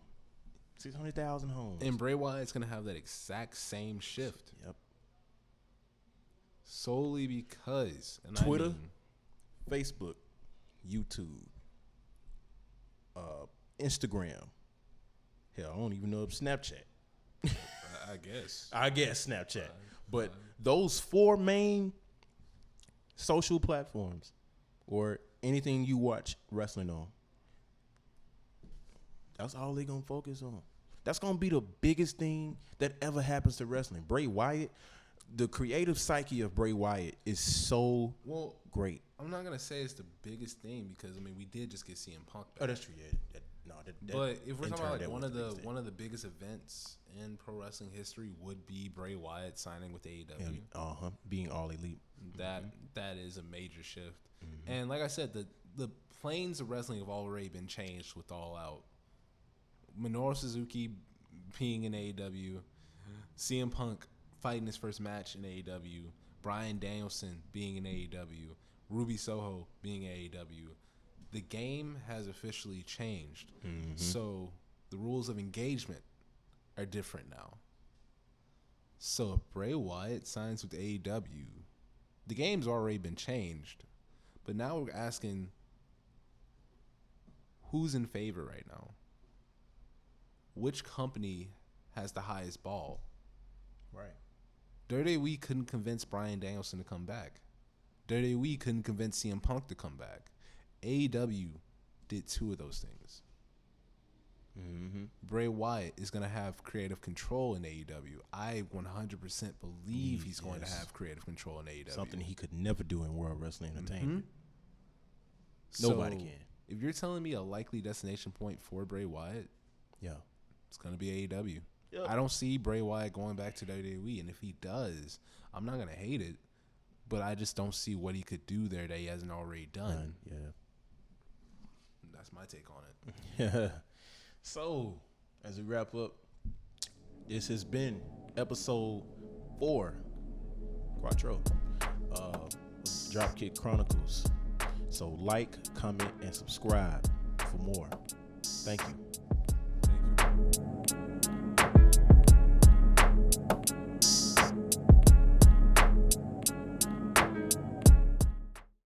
Speaker 1: 600,000 homes.
Speaker 2: And Bray Wyatt's going to have that exact same shift.
Speaker 1: Yep.
Speaker 2: Solely because.
Speaker 1: Twitter, Facebook, YouTube, Instagram. Hell, I don't even know if Snapchat. I guess Snapchat. But those 4 main social platforms or anything you watch wrestling on, that's all they're going to focus on. That's going to be the biggest thing that ever happens to wrestling. Bray Wyatt, the creative psyche of Bray Wyatt is so great.
Speaker 2: I'm not going to say it's the biggest thing because, we did just get CM Punk back.
Speaker 1: Oh, that's true, yeah.
Speaker 2: But if we're talking about one of the biggest events in pro wrestling history would be Bray Wyatt signing with AEW.
Speaker 1: Being all elite.
Speaker 2: That is a major shift. Mm-hmm. And like I said, the planes of wrestling have already been changed with All Out. Minoru Suzuki being in AEW, CM Punk fighting his first match in AEW, Bryan Danielson being in AEW, Ruby Soho being in AEW. The game has officially changed. Mm-hmm. So the rules of engagement are different now. So if Bray Wyatt signs with AEW, the game's already been changed. But now we're asking, who's in favor right now? Which company has the highest ball?
Speaker 1: Right.
Speaker 2: WWE couldn't convince Bryan Danielson to come back. WWE couldn't convince CM Punk to come back. AEW did 2 of those things. Mm-hmm. Bray Wyatt is going to have creative control in AEW. I 100% believe he's going to have creative control in AEW.
Speaker 1: Something he could never do in World Wrestling Entertainment.
Speaker 2: Mm-hmm. Nobody can. If you're telling me a likely destination point for Bray Wyatt, it's going to be AEW. Yep. I don't see Bray Wyatt going back to WWE, and if he does, I'm not going to hate it, but I just don't see what he could do there that he hasn't already done.
Speaker 1: Yeah.
Speaker 2: That's my take on it.
Speaker 1: So, as we wrap up, this has been episode 4, Quattro, Dropkick Chronicles. So like, comment, and subscribe for more. Thank you.